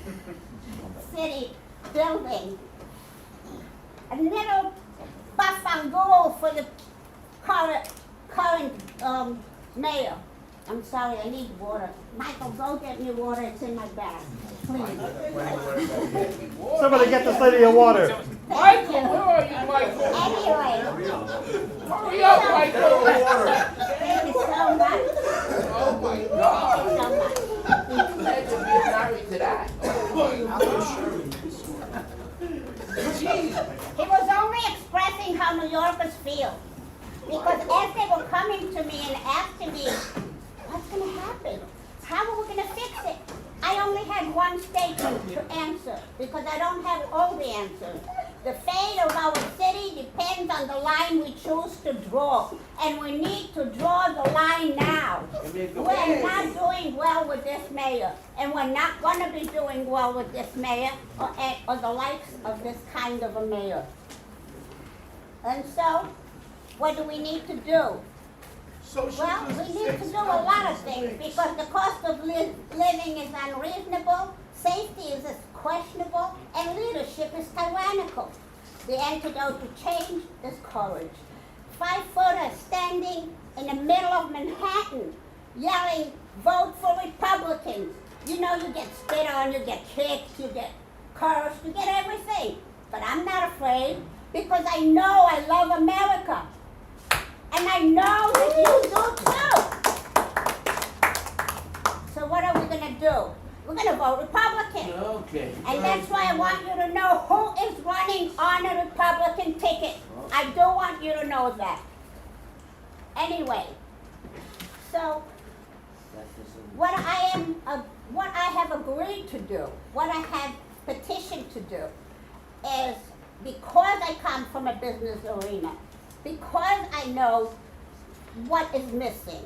city building. A little bafangul for the current mayor. I'm sorry, I need water. Michael, go get me water, it's in my bag, please. Somebody get this lady a water. Michael, where are you, Michael? Anyway. Hurry up, Michael. Thank you so much. Oh my God. Thank you so much. Imagine being married to that. He was only expressing how New Yorkers feel. Because as they were coming to me and asking me, what's going to happen? How are we going to fix it? I only had one statement to answer because I don't have all the answers. The fate of our city depends on the line we choose to draw. And we need to draw the line now. We're not doing well with this mayor. And we're not going to be doing well with this mayor or the likes of this kind of a mayor. And so, what do we need to do? Well, we need to do a lot of things because the cost of living is unreasonable, safety is questionable, and leadership is tyrannical. The antidote to change is courage. 5-footers standing in the middle of Manhattan yelling, vote for Republicans. You know, you get spit on, you get kicked, you get cursed, you get everything. But I'm not afraid because I know I love America. And I know that you do too. So what are we going to do? We're going to vote Republican. Okay. And that's why I want you to know who is running on a Republican ticket. I do want you to know that. Anyway, so what I have agreed to do, what I have petitioned to do, is because I come from a business arena, because I know what is missing,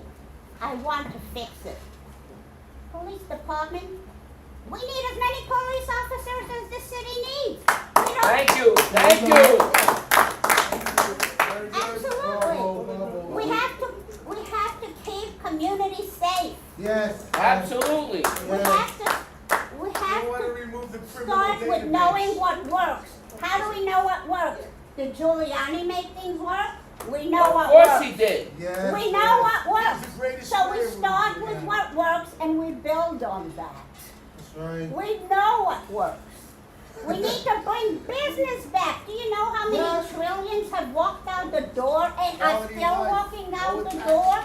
I want to fix it. Police department, we need as many police officers as the city needs. Thank you, thank you. Absolutely. We have to keep communities safe. Yes. Absolutely. We have to start with knowing what works. How do we know what works? Did Giuliani make things work? We know what works. Of course he did. Yes. We know what works. So we start with what works and we build on that. That's right. We know what works. We need to bring business back. Do you know how many trillions have walked out the door and are still walking out the door?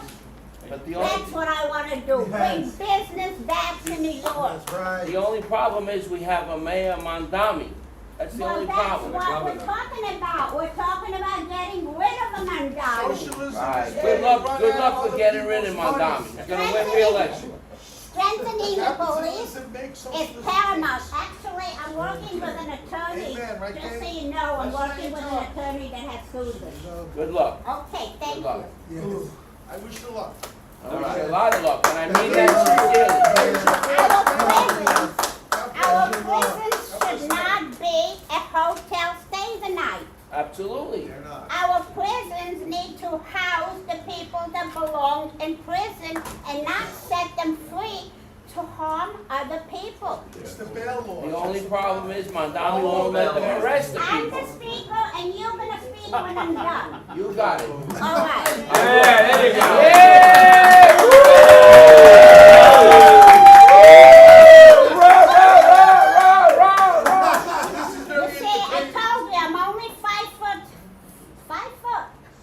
That's what I want to do. Bring business back to New York. That's right. The only problem is we have a Mayor Mondami. That's the only problem. That's what we're talking about. We're talking about getting rid of the Mondami. Right. Good luck with getting rid of Mondami. He's gonna win re-election. Strengthening the police is paramount. Actually, I'm working with an attorney. Just so you know, I'm working with an attorney that has Susan. Good luck. Okay, thank Good luck. you. I wish you luck. I wish you a lot of luck, and I mean that sincerely. Our prisons should not be a hotel stay the night. Absolutely. Our prisons need to house the people that belong in prison and not set them free to harm other people. It's the bail law. The only problem is Mandami won't let them arrest the I'm people. the speaker, and you're gonna speak when I'm done. You got it. All right. Yeah, there you go. You see, I told you I'm only 5 foot,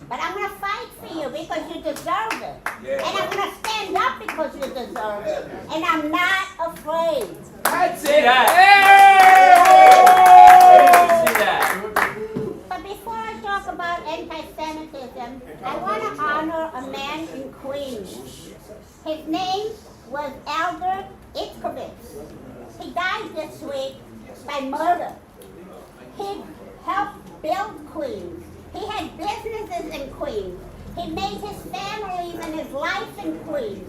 but I'm gonna fight for you because you deserve it. And I'm gonna stand up because you deserve it. And I'm not afraid. That's it. But before I talk about anti-Semitism, I want to honor a man in Queens. His name was Albert Itkowitz. He died this week by murder. He helped build Queens. He had businesses in Queens. He made his families and his life in Queens.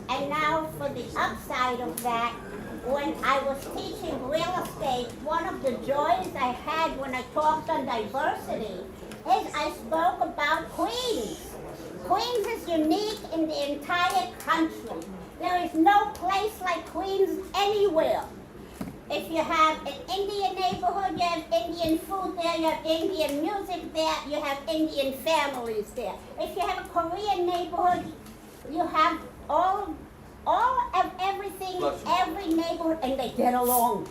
And now for the upside of that, when I was teaching real estate, one of the joys I had when I talked on diversity is I spoke about Queens. Queens is unique in the entire country. There is no place like Queens anywhere. If you have an Indian neighborhood, you have Indian food there, you have Indian music there, you have Indian families there. If you have a Korean neighborhood, you have all of everything, every neighborhood, and they get along.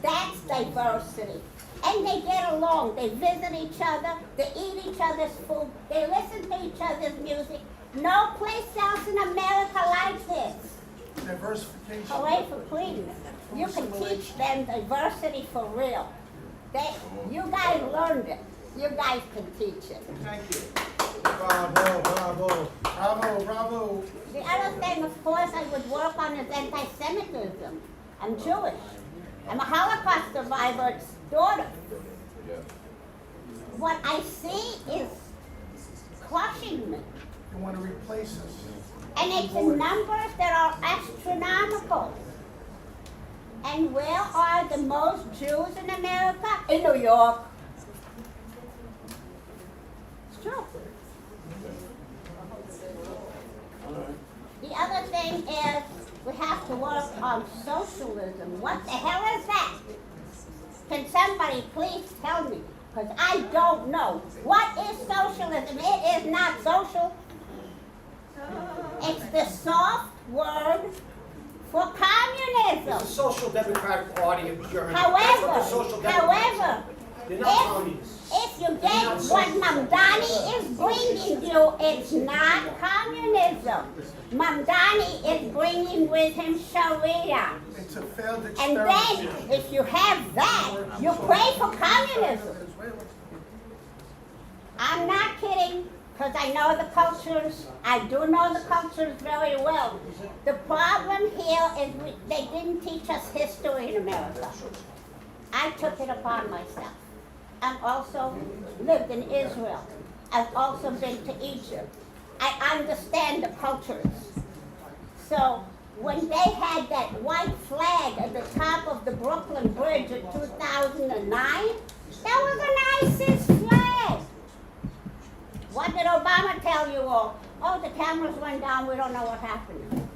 That's diversity. And they get along. They visit each other, they eat each other's food, they listen to each other's music. No place else in America like this. Diversification. Hooray for Queens. You can teach them diversity for real. You guys learned it. You guys can teach it. Thank you. Bravo, bravo, bravo, bravo. The other thing, of course, I would work on is anti-Semitism. I'm Jewish. I'm a Holocaust survivor's daughter. What I see is crushing me. You want to replace us. And it's in numbers that are astronomical. And where are the most Jews in America? In New York. It's true. The other thing is we have to work on socialism. What the hell is that? Can somebody please tell me? Because I don't know. What is socialism? It is not social. It's the soft word for communism. It's the Social Democratic Party of Germany. However, They're not communists. if you get what Mamdani is bringing you, it's not communism. Mamdani is bringing with him Sharia. It's a failed And experiment. then, if you have that, you pray for communism. I'm not kidding, because I know the cultures. I do know the cultures very well. The problem here is they didn't teach us history in America. I took it upon myself. I've also lived in Israel. I've also been to Egypt. I understand the cultures. So when they had that white flag at the top of the Brooklyn Bridge in 2009, that was the nicest flag. What did Obama tell you all? Oh, the cameras went down, we don't know what happened.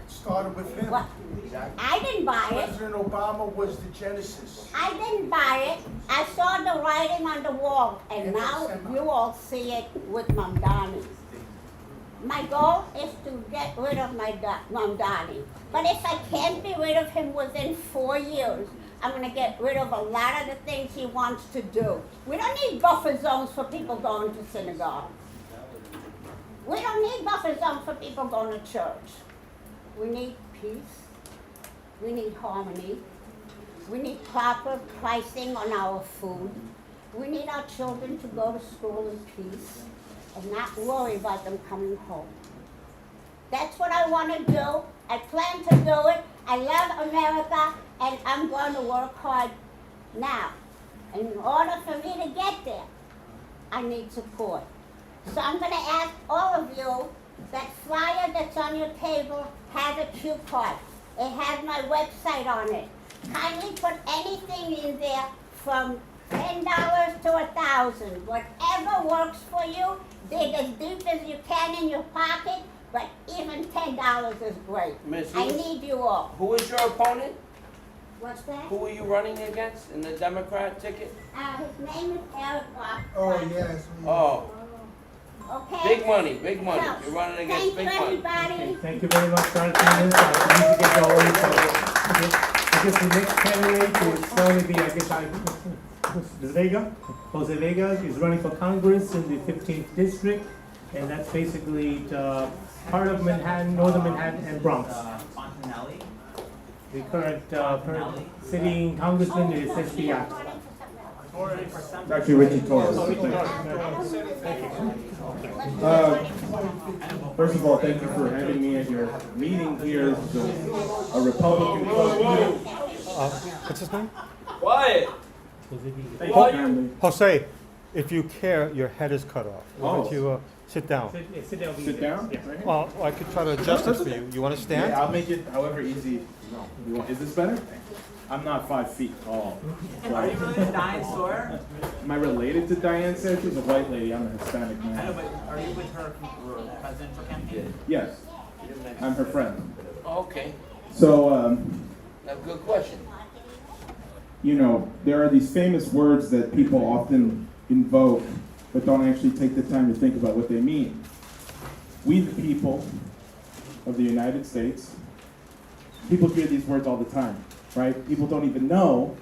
Started with him. What? I didn't buy it. President Obama was the genesis. I didn't buy it. I saw the writing on the wall, and now you all see it with Mamdani. My goal is to get rid of Mamdani. But if I can't be rid of him within 4 years, I'm going to get rid of a lot of the things he wants to do. We don't need buffer zones for people going to synagogue. We don't need buffer zones for people going to church. We need peace. We need harmony. We need proper pricing on our food. We need our children to go to school in peace and not worry about them coming home. That's what I want to do. I plan to do it. I love America, and I'm going to work hard now. And in order for me to get there, I need support. So I'm going to ask all of you, that flyer that's on your table has a cue card. It has my website on it. Kindly put anything in there from $10 to $1,000. Whatever works for you, dig as deep as you can in your pocket, but even $10 is great. Miss, I need you all. Who is your opponent? What's that? Who are you running against in the Democrat ticket? His name is Erik. Oh, yes. Oh, Okay? big money, big money. So, You're running against big thank you, money. everybody. Thank you very much for attending. We need to get going. So, I guess the next candidate is going to be, Vega. Jose Vega is running for Congress in the 15th district, and that's basically part of Manhattan, northern Manhattan, and Bronx. The current sitting congressman is SBI. It's actually Richie Torres. First of all, thank you for having me at your meeting here. This is a Republican club. What's his name? Quiet. Jose, if you care, your head is cut off. Why don't you sit down? Sit down. Sit down? Yeah. Well, I could try to adjust it for you. You want to stand? Yeah, I'll make it however easy. You want, is this better? I'm not 5 feet tall. Are you related to Diane Sawyer? Am I related to Diane Sawyer? She's a white lady. I'm a Hispanic I know, man. but are you with her presidential campaign? Yes, I'm her friend. Okay, So, now good question. you know, there are these famous words that people often invoke, but don't actually take the time to think about what they mean. We, the people of the United States, people hear these words all the time, right? People don't even know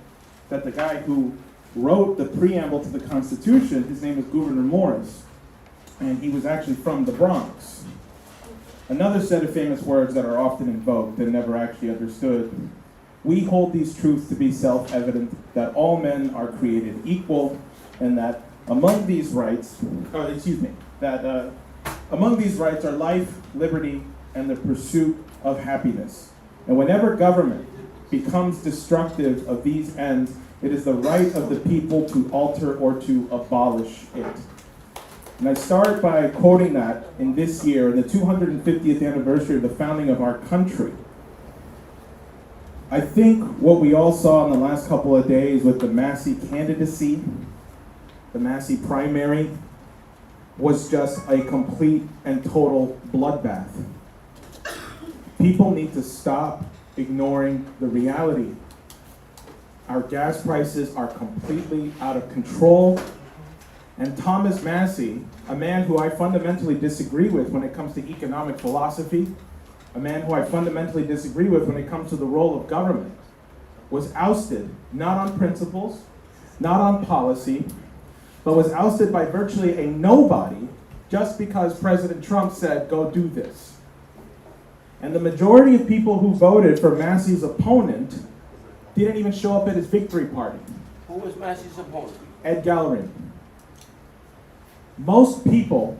that the guy who wrote the preamble to the Constitution, his name was Gouverneur Morris, and he was actually from the Bronx. Another set of famous words that are often invoked and never actually understood. We hold these truths to be self-evident, that all men are created equal, and that among these rights, among these rights are life, liberty, and the pursuit of happiness. And whenever government becomes destructive of these ends, it is the right of the people to alter or to abolish it. And I start by quoting that in this year, the 250th anniversary of the founding of our country. I think what we all saw in the last couple of days with the Massey candidacy, the Massey primary, was just a complete and total bloodbath. People need to stop ignoring the reality. Our gas prices are completely out of control. And Thomas Massey, a man who I fundamentally disagree with when it comes to economic philosophy, a man who I fundamentally disagree with when it comes to the role of government, was ousted, not on principles, not on policy, but was ousted by virtually a nobody just because President Trump said, go do this. And the majority of people who voted for Massey's opponent didn't even show up at his victory party. Who was Massey's opponent? Ed Gallery. Most people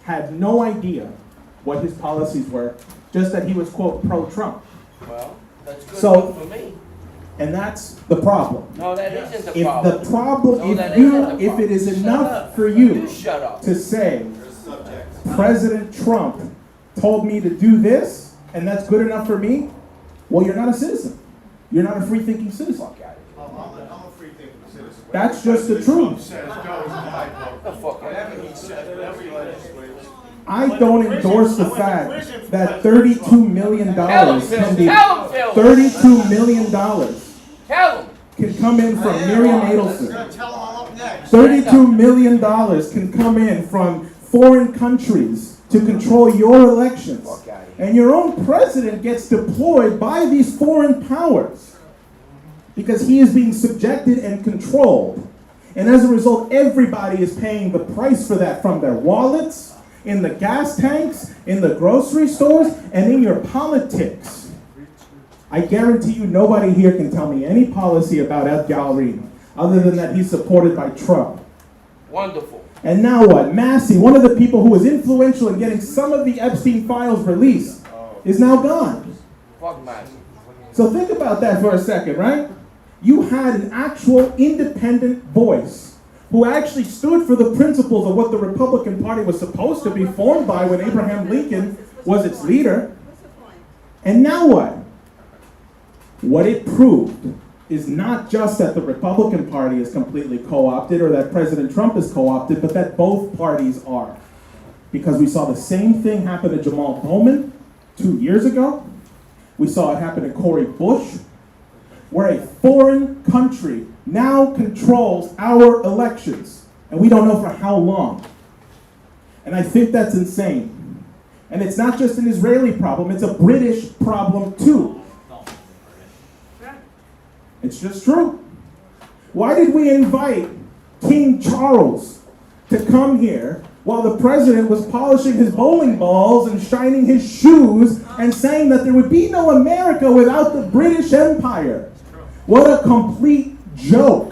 had no idea what his policies were, just that he was, quote, pro-Trump. Well, that's good So- enough for me. And that's the problem. No, that isn't the If problem. the problem, No, that if you, isn't the if it is problem. enough Shut up. for you You shut up. to say, President Trump told me to do this, and that's good enough for me, well, you're not a citizen. You're not a free-thinking citizen. I'm a free-thinking citizen. That's just the truth. Whatever he said, whatever he legislates. I don't endorse the fact that $32 million can be, $32 million Tell him. can come in from Miriam Adelson. Tell him I'm up next. $32 million can come in from foreign countries to control your elections. And your own president gets deployed by these foreign powers because he is being subjected and controlled. And as a result, everybody is paying the price for that from their wallets, in the gas tanks, in the grocery stores, and in your politics. I guarantee you nobody here can tell me any policy about Ed Gallery other than that he's supported by Trump. Wonderful. And now what? Massey, one of the people who was influential in getting some of the Epstein files released, is now gone. Fuck Massey. So think about that for a second, right? You had an actual independent voice who actually stood for the principles of what the Republican Party was supposed to be formed by when Abraham Lincoln was its leader. And now what? What it proved is not just that the Republican Party is completely co-opted or that President Trump is co-opted, but that both parties are. because we saw the same thing happen to Jamal Bowman 2 years ago. We saw it happen to Cori Bush, where a foreign country now controls our elections, and we don't know for how long. And I think that's insane. And it's not just an Israeli problem, it's a British problem too. It's just true. Why did we invite King Charles to come here while the president was polishing his bowling balls and shining his shoes and saying that there would be no America without the British Empire? What a complete joke.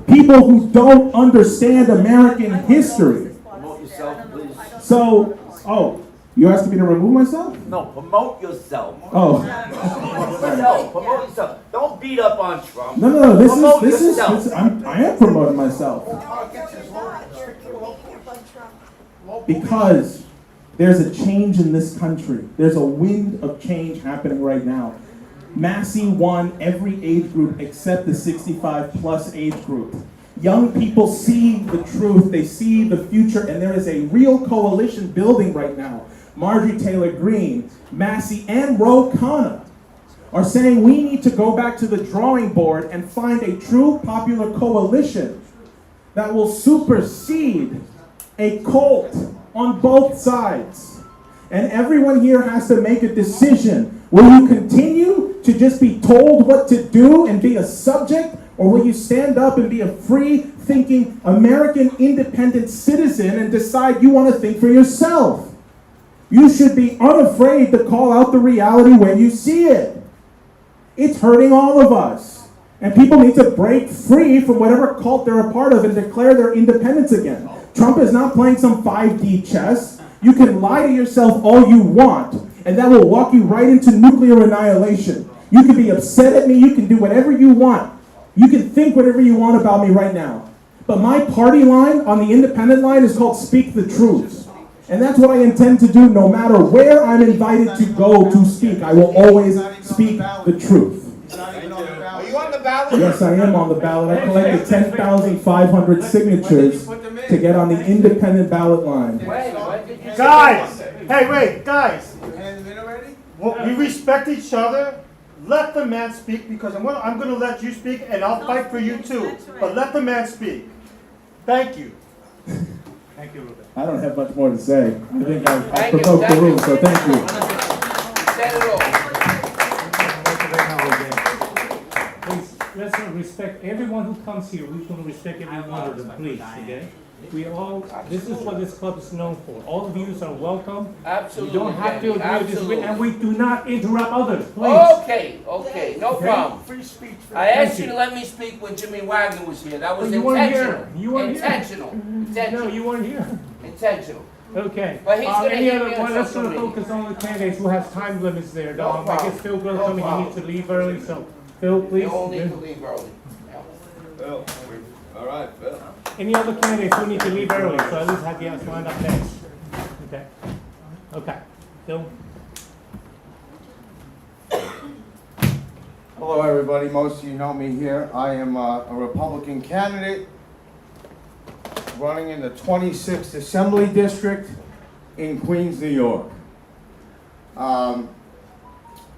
People who don't understand American history. Promote yourself, please. So, you asking me to remove myself? No, promote yourself. Oh. Promote yourself. Don't beat up on Trump. No, this is, yourself. I am promoting myself. Because there's a change in this country. There's a wind of change happening right now. Massey won every age group except the 65 plus age group. Young people see the truth, they see the future, and there is a real coalition building right now. Marjorie Taylor Greene, Massey, and Ro Khanna are saying we need to go back to the drawing board and find a true popular coalition that will supersede a cult on both sides. And everyone here has to make a decision. Will you continue to just be told what to do and be a subject, or will you stand up and be a free-thinking American independent citizen and decide you want to think for yourself? You should be unafraid to call out the reality when you see it. It's hurting all of us. And people need to break free from whatever cult they're a part of and declare their independence again. Trump is not playing some 5D chess. You can lie to yourself all you want, and that will walk you right into nuclear annihilation. You can be upset at me, you can do whatever you want. You can think whatever you want about me right now. But my party line on the independent line is called Speak the Truth. And that's what I intend to do no matter where I'm invited to go to speak. I will always speak the truth. Are you on the ballot? Yes, I am on the ballot. I collected 10,500 signatures to get on the independent ballot line. Guys! Hey, wait, guys! Well, we respect each other. Let the man speak, because I'm gonna let you speak, and I'll fight for you too. But let the man speak. Thank you. Thank you, Ruben. I don't have much more to say. I think I provoked the room, so thank you. Please, let's respect everyone who comes here. We're going to respect every one of them, please, okay? We all, this is what this club is known for. All views are welcome. Absolutely. You don't have to agree with this, and we do not interrupt others, please. Okay, no problem. Free speech. I asked you to let me speak when Jimmy Wagner was here. That was You weren't intentional. here. You weren't here. Intentional. No, you weren't here. Intentional. Okay. But he's gonna Any hit other me on one? Let's social gonna media. focus on the candidates who has time limits there. No I problem. guess Phil Grillo No told me he problem. needs to leave early, so Phil, please. You all need to leave early. Phil. All right, Phil. Any other candidates who need to leave early, so at least have you lined up next. Okay. Okay. Phil? Hello, everybody. Most of you know me here. I am a Republican candidate running in the 26th Assembly District in Queens, New York. I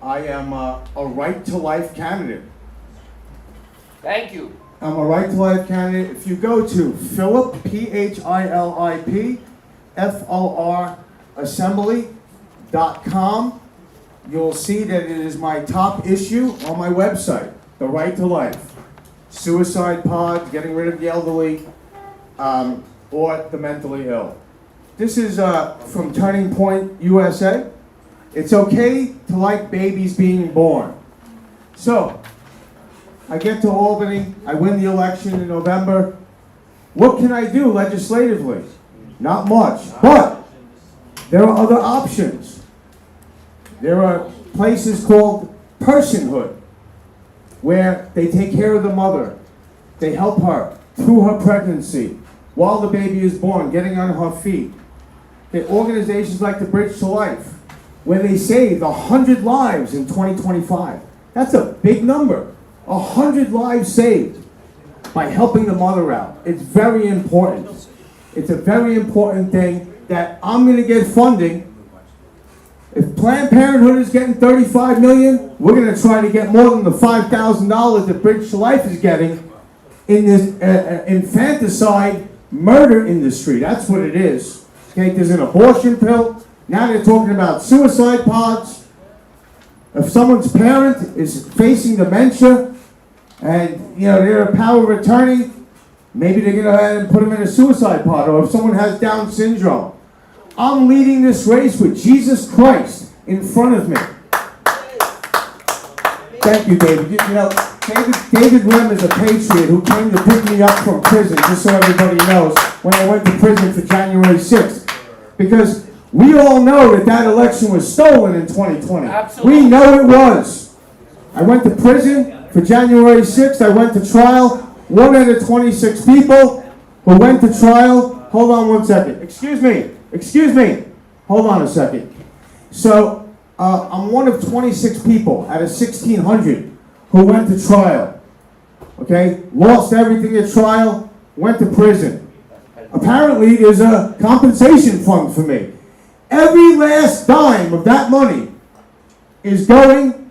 am a right-to-life candidate. Thank you. I'm a right-to-life candidate. If you go to Philip, P-H-I-L-I-P, F-O-R, assembly.com, you'll see that it is my top issue on my website, the right to life. Suicide pods, getting rid of the elderly, or the mentally ill. This is from Turning Point USA. It's okay to like babies being born. So, I get to Albany, I win the election in November. What can I do legislatively? Not much, but there are other options. There are places called personhood, where they take care of the mother. They help her through her pregnancy, while the baby is born, getting on her feet. There are organizations like the Bridge to Life, where they saved 100 lives in 2025. That's a big number. 100 lives saved by helping the mother out. It's very important. It's a very important thing that I'm gonna get funding. If Planned Parenthood is getting 35 million, we're gonna try to get more than the $5,000 that Bridge to Life is getting in this infanticide murder industry. That's what it is. Okay, there's an abortion pill. Now they're talking about suicide pods. If someone's parent is facing dementia and they're a power of attorney, maybe they're going to go ahead and put them in a suicide pod. Or if someone has Down syndrome, I'm leading this race with Jesus Christ in front of me. Thank you, David. David Rem is a patriot who came to pick me up from prison, just so everybody knows, when I went to prison for January 6th. Because we all know that election was stolen in 2020. Absolutely. We know it was. I went to prison for January 6th. I went to trial. 1 out of 26 people who went to trial. Hold on one second. Excuse me. Hold on a second. So, I'm one of 26 people out of 1,600 who went to trial. Okay? Lost everything at trial. Went to prison. Apparently, there's a compensation fund for me. Every last dime of that money is going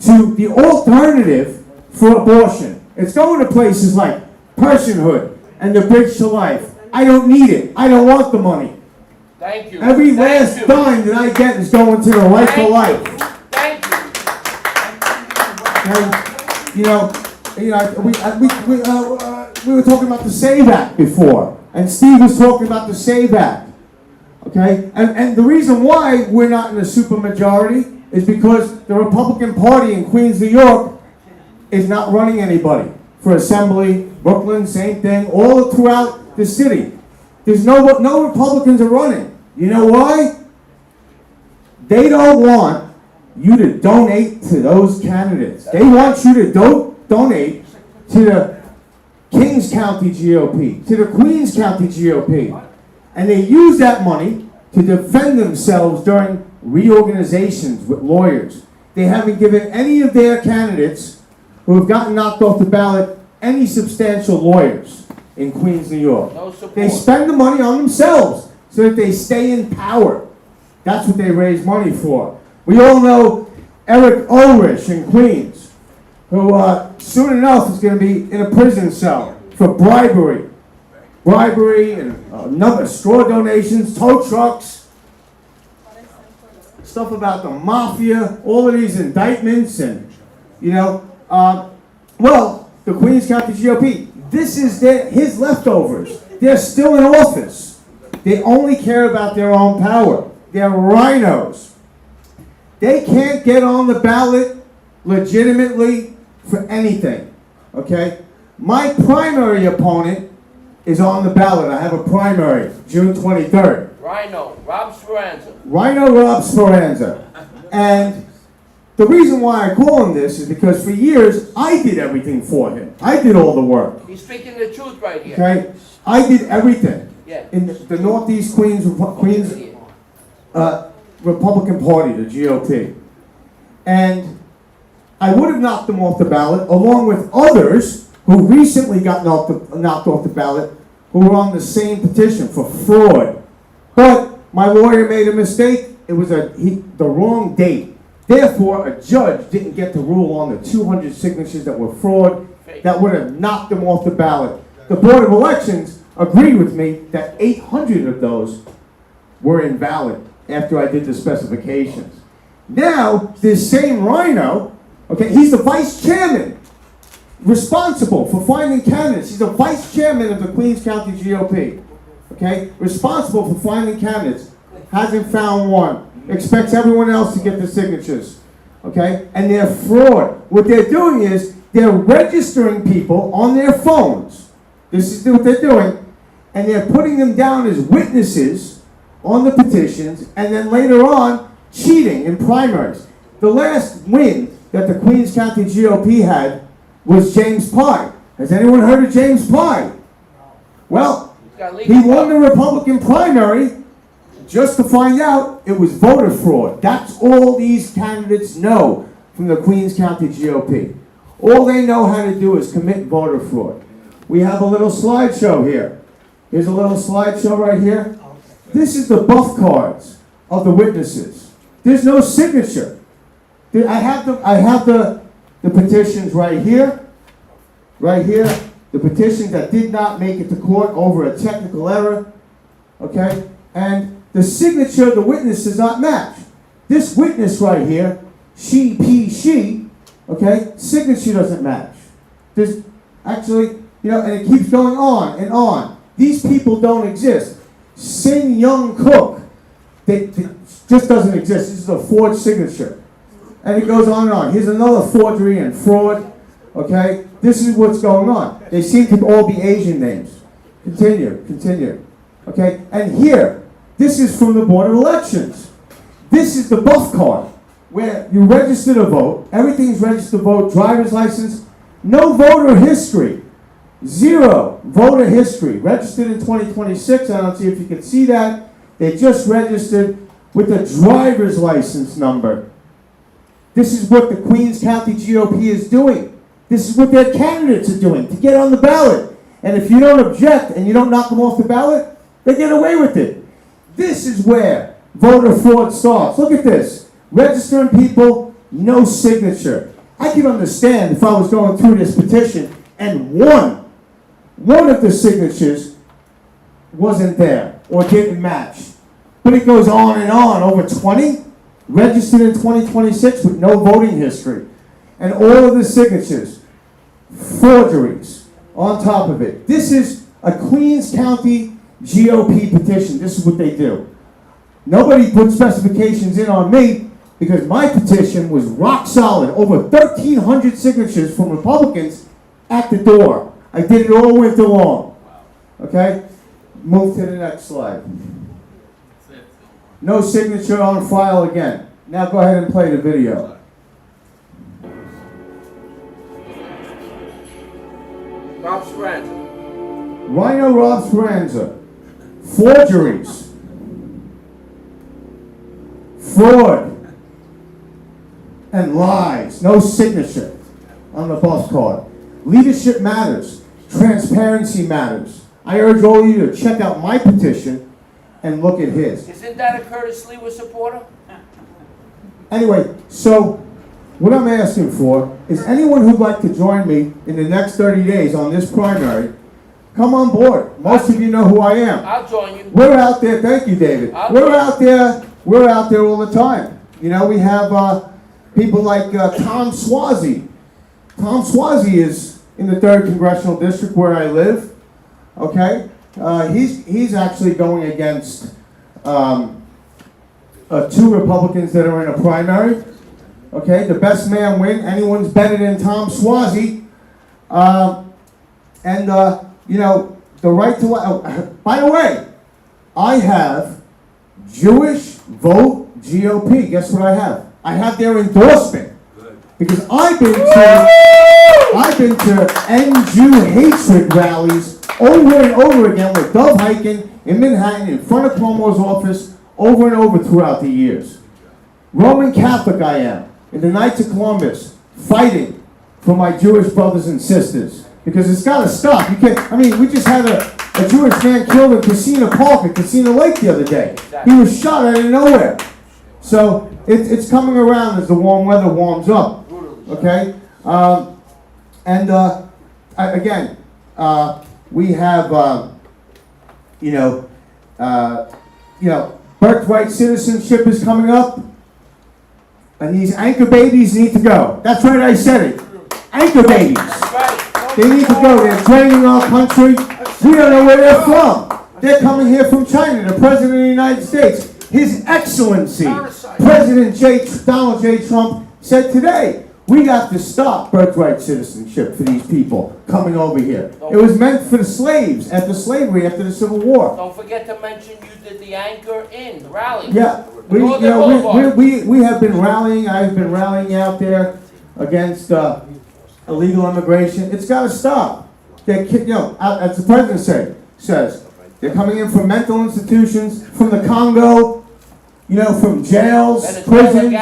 to the alternative for abortion. It's going to places like Personhood and the Bridge to Life. I don't need it. I don't want the money. Thank you. Every last dime that I get is going to the Right for Life. Thank And, we were talking about the SAVE Act before, and Steve was talking about the SAVE Act. Okay, and the reason why we're not in a supermajority is because the Republican Party in Queens, New York, is not running anybody for Assembly. Brooklyn, same thing, all throughout the city. There's no Republicans are running. You know why? They don't want you to donate to those candidates. They want you to donate to the Kings County GOP, to the Queens County GOP. And they use that money to defend themselves during reorganizations with lawyers. They haven't given any of their candidates who have gotten knocked off the ballot any substantial lawyers in Queens, New York. No support. They spend the money on themselves so that they stay in power. That's what they raise money for. We all know Erik in Queens, who soon enough is going to be in a prison cell for bribery and another straw donations, tow trucks, stuff about the mafia, all of these indictments, and the Queens County GOP. This is his leftovers. They're still in office. They only care about their own power. They're rhinos. They can't get on the ballot legitimately for anything. Okay? My primary opponent is on the ballot. I have a primary, June 23rd. Rhino, Rob Speranza. Rhino Rob Speranza. And the reason why I call him this is because for years, I did everything for him. I did all the work. He's speaking the truth right here. Okay? I did everything. Yeah. In the Northeast Queens Republican Party, the GOP. And I would have knocked them off the ballot, along with others who recently got knocked off the ballot, who were on the same petition for fraud. But my lawyer made a mistake. It was the wrong date. Therefore, a judge didn't get to rule on the 200 signatures that were fraud that would have knocked them off the ballot. The Board of Elections agreed with me that 800 of those were invalid after I did the specifications. Now, this same Rhino, okay, he's the vice chairman responsible for finding candidates. He's the vice chairman of the Queens County GOP, okay, responsible for finding candidates. Hasn't found one. Expects everyone else to get the signatures, okay? And they're fraud. What they're doing is they're registering people on their phones. This is what they're doing. And they're putting them down as witnesses on the petitions, and then later on, cheating in primaries. The last win that the Queens County GOP had was James Pye. Has anyone heard of James Pye? Well, he won the Republican primary just to find out it was voter fraud. That's all these candidates know from the Queens County GOP. All they know how to do is commit voter fraud. We have a little slideshow here. Here's a little slideshow right here. This is the buff cards of the witnesses. There's no signature. I have the petitions right here. Right here. The petitions that did not make it to court over a technical error. Okay? And the signature of the witness does not match. This witness right here, she, okay, signature doesn't match. There's actually, and it keeps going on and on. These people don't exist. Sin Young Cook, they just doesn't exist. This is a forged signature. And it goes on and on. Here's another forgery and fraud, okay? This is what's going on. They seem to all be Asian names. Continue, okay? And here, this is from the Board of Elections. This is the buff card, where you register to vote, everything's registered to vote, driver's license, no voter history. 0 voter history. Registered in 2026, I don't see if you can see that. They just registered with a driver's license number. This is what the Queens County GOP is doing. This is what their candidates are doing to get on the ballot. And if you don't object and you don't knock them off the ballot, they get away with it. This is where voter fraud starts. Look at this. Registering people, no signature. I can understand if I was going through this petition and one of the signatures wasn't there or didn't match. But it goes on and on. Over 20 registered in 2026 with no voting history. And all of the signatures, forgeries on top of it. This is a Queens County GOP petition. This is what they do. Nobody put specifications in on me because my petition was rock solid. Over 1,300 signatures from Republicans at the door. I did it all winter long. Okay? Move to the next slide. No signature on file again. Now go ahead and play the video. Rob Speranza. Rhino Rob Speranza. Forgeries. Fraud. And lies. No signature on the bus card. Leadership matters. Transparency matters. I urge all of you to check out my petition and look at his. Isn't that a Curtis Lewa supporter? Anyway, so what I'm asking for is anyone who'd like to join me in the next 30 days on this primary, come on board. Most of you know who I am. I'll join you. We're out there. Thank you, David. We're out there all the time. We have people like Tom Swazi. Tom Swazi is in the 3rd Congressional District where I live. Okay? He's actually going against 2 Republicans that are in a primary. Okay? The best man win. Anyone's better than Tom Swazi. The right to... by the way, I have Jewish Vote GOP. Guess what I have? I have their endorsement. Because I've been to end Jew hatred rallies over and over again with Dov Hiken in Manhattan in front of Cuomo's office over and over throughout the years. Roman Catholic I am, in the Knights of Columbus, fighting for my Jewish brothers and sisters. Because it's got to stop. You can't, we just had a Jewish man killed in Casino Park at Casino Lake the other day. He was shot out of nowhere. So it's coming around as the warm weather warms up. Okay? We have, birthright citizenship is coming up. And these anchor babies need to go. That's right, I said it. Anchor babies. They need to go. They're draining our country. We don't know where they're from. They're coming here from China. The President of the United States, His Excellency, President Donald J. Trump, said today, we got to stop birthright citizenship for these people coming over here. It was meant for the slaves after slavery, after the Civil War. Don't forget to mention you did the Anchor Inn rally. Yeah, we have been rallying. I've been rallying out there against illegal immigration. It's got to stop. As the president says, they're coming in from mental institutions, from the Congo, from jails, prisons,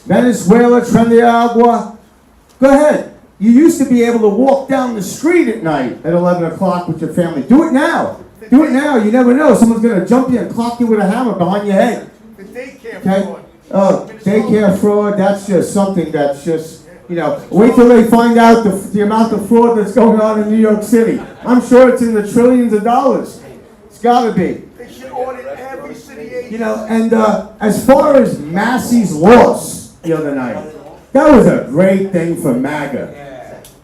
Venezuela, Trinidad. Go ahead. You used to be able to walk down the street at night at 11 o'clock with your family. Do it now. Do it now. You never know. Someone's gonna jump you and clock you with a hammer behind your head. The daycare Okay? fraud. Oh, daycare fraud. That's just something that's just, you know. Wait till they find out the amount of fraud that's going on in New York City. I'm sure it's in the trillions of dollars. It's gotta be. They should audit every city agency. You know, and as far as Massey's loss the other night, that was a great thing for MAGA.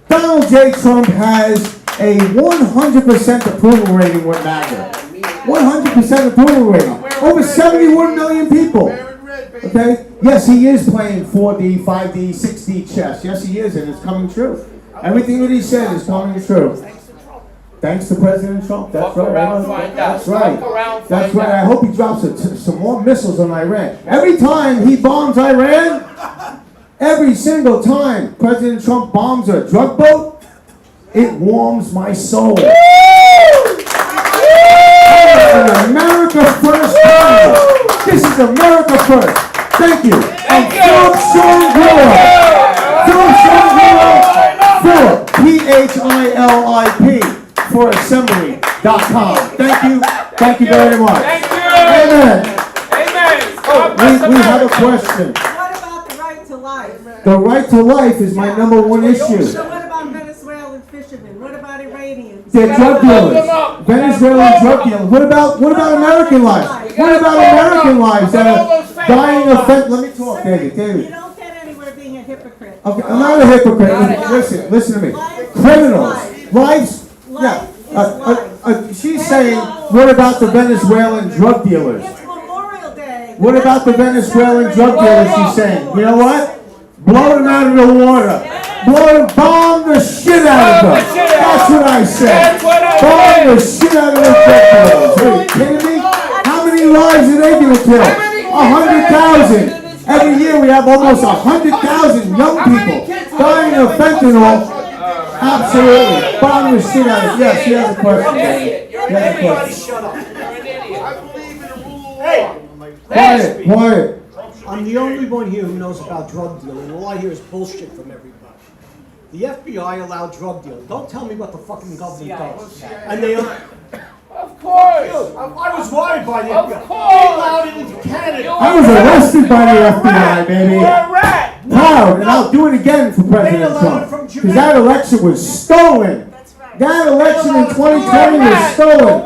Donald J. Trump has a 100% approval rating with MAGA. 100% approval rating. Over 71 million people. Okay? Yes, he is playing 4D, 5D, 6D chess. Yes, he is, and it's coming true. Everything that he said is coming true. Thanks to President Trump. That's Fuck right. around, find out. That's right. Fuck around, That's find right. I out. hope he drops some more missiles on Iran. Every time he bombs Iran, every single time President Trump bombs a drug boat, it warms my soul. An America First Congress. This is America First. Thank you. And Philip Sean Grillo. Philip Sean Grillo. Philip, Philip, for assembly.com. Thank you. Thank you very much. Thank you. Amen. Amen. We have a question. What about the right to life? The right to life is my number one issue. So what about Venezuelan fishermen? What about Iranians? They're drug dealers. Venezuelan drug dealers. What about American lives? What about American lives that are dying of fentanyl? Let me talk, David. You don't get anywhere being a hypocrite. Okay, I'm not a hypocrite. Listen to me. Criminals. Lives. Yeah. She's saying, what about the Venezuelan drug dealers? What about the Venezuelan drug dealers, she's saying? You know what? Blow them out of the water. Bomb the shit out of them. That's what I said. Bomb the shit out of those drug dealers. Are you kidding me? How many lives are they going to kill? 100,000. Every year we have almost 100,000 young people dying of fentanyl. Absolutely. Bomb the shit out of it. Yes, you have a question. Everybody shut up. Hey! Quiet. I'm the only one here who knows about drug dealing. All I hear is bullshit from everybody. The FBI allowed drug dealing. Don't tell me what the fucking government does. And they Of course. I was worried by the Of FBI. course. They allowed it into Canada. I was arrested by the FBI, baby. You're a rat. Proud, and I'll do it again for President Trump. Because that election was stolen. That election in 2020 was stolen.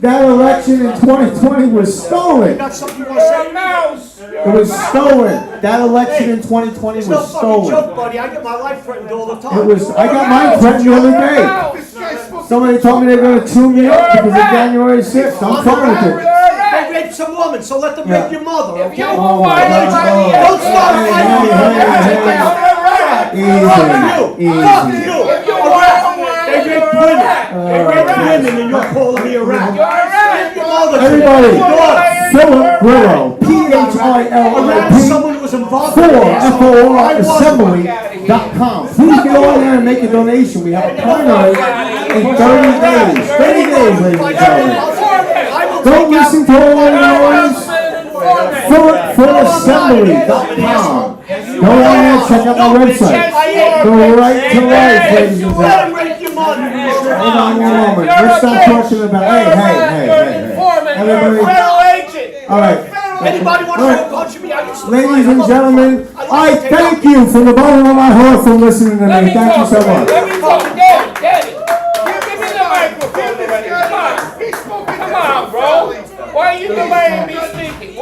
That election in 2020 was stolen. It was stolen. That election in 2020 It's no was fucking stolen. joke, buddy. I get my life threatened all the time. It was. I got mine threatened the other day. Somebody told me they're going to tune me up because of January 6th. I'm fine with it. They raped some woman, so let them rape your mother, okay? Oh my God. Don't start fighting. Fuck you. They raped women. They raped women, and you're calling me a rat. Everybody, Philip Grillo, P-H-I-L-I-P, Someone who was involved for in this. F-O-R assembly.com. Please get on there and make a donation. We have a primary in 30 days. 30 days, ladies and gentlemen. Don't listen to all the noise. Philip.assembly.com. Go on there, check out my website. The right to life, ladies and gentlemen. Hold on one moment. Let's stop talking about. Hey. Everybody. All right. Anybody want to punch me? Ladies and gentlemen, I thank you from the bottom of my heart for listening to me. Thank you so much. Let me talk. Get it. Give me the microphone already. Come on, bro. Why are you delaying me speaking?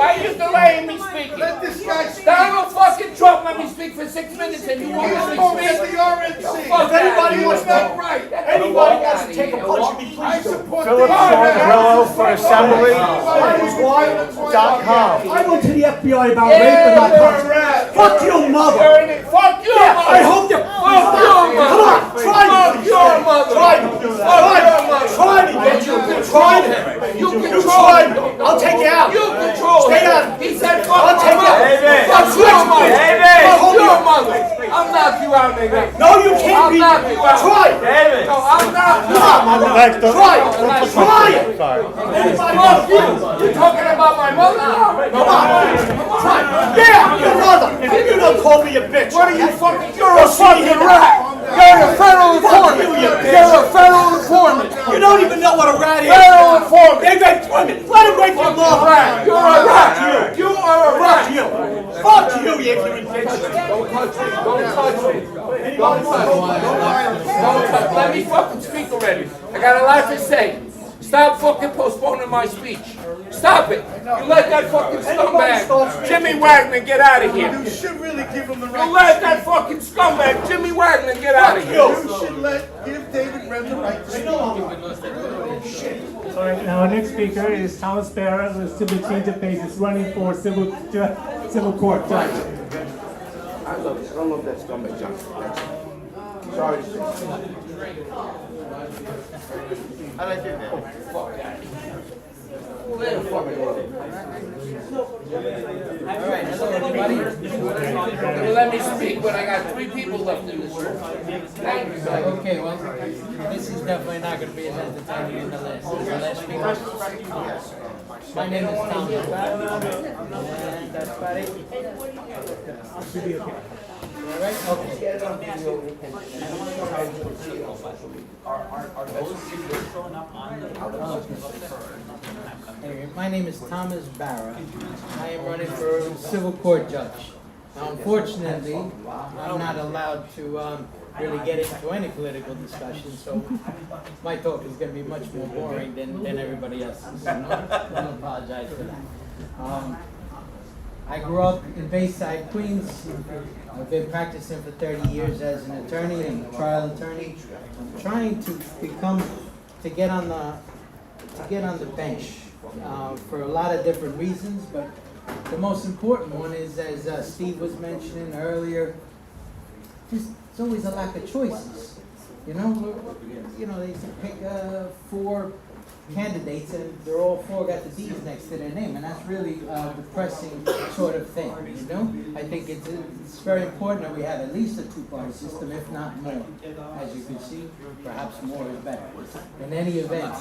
Donald fucking Trump let me speak for 6 minutes and you want me to speak? If anybody wants to take a punch at me, please do. Philip Grillo for assembly.com. I went to the FBI about rape and not punching. Fuck your mother. Fuck your mother. I hope you. Fuck your mother. Come on, try me. Fuck your mother. Try me. Try me, bitch. You can try me. You try me. I'll take you out. You control Stay him. out. He said fuck I'll take you out. Fuck your mother. Fuck your mother. I'll knock you out, nigga. No, you can't I'll be. knock you out. Try it. No, I'll knock you Come on, out. try it. Try it. Fuck you. You're talking about my mother? Come on. Try it. Yeah, your mother. You don't call me a bitch. What are you fucking? You're a fucking rat. You're a federal informant. You're a federal informant. You don't even know what a rat is. Federal informant. They make women. Let him break your law. Rat. You're a rat. You are a rat. Fuck you, you ignorant bitch. Don't touch me. Don't touch me. Don't touch me. Don't touch me. Let me fucking speak already. I got a lot to say. Stop fucking postponing my speech. Stop it. You let that fucking scumbag, Jimmy Wagner, get out of here. You should really give him the right. You let that fucking scumbag, Jimmy Wagner, get out of here. You should give David Wren the right to speak. All right, now our next speaker is Thomas Barra, who is to be changed of pace, is running for civil court judge. I don't love that scumbag Johnson. Sorry to say. I like it now. Fuck that. Alright, hello everybody. Let me speak, but I got 3 people left in this room. Thank you, sir. Okay, well, this is definitely not going to be as entertaining as the last speaker. My name is Tom. And that's about it. Alright, okay. Are those people showing up on the Anyway, my name is Thomas Barra. I am running for civil court judge. Now, unfortunately, I'm not allowed to really get into any political discussion, so my talk is going to be much more boring than everybody else's. So I apologize for that. I grew up in Bayside, Queens. I've been practicing for 30 years as an attorney and a trial attorney. I'm trying to get on the bench for a lot of different reasons, but the most important one is, as Steve was mentioning earlier, there's always a lack of choices. You know, they pick 4 candidates and they're all 4 got the D's next to their name, and that's really a depressing sort of thing, you know? I think it's very important that we have at least a 2-party system, if not more. As you can see, perhaps more is better. In any event,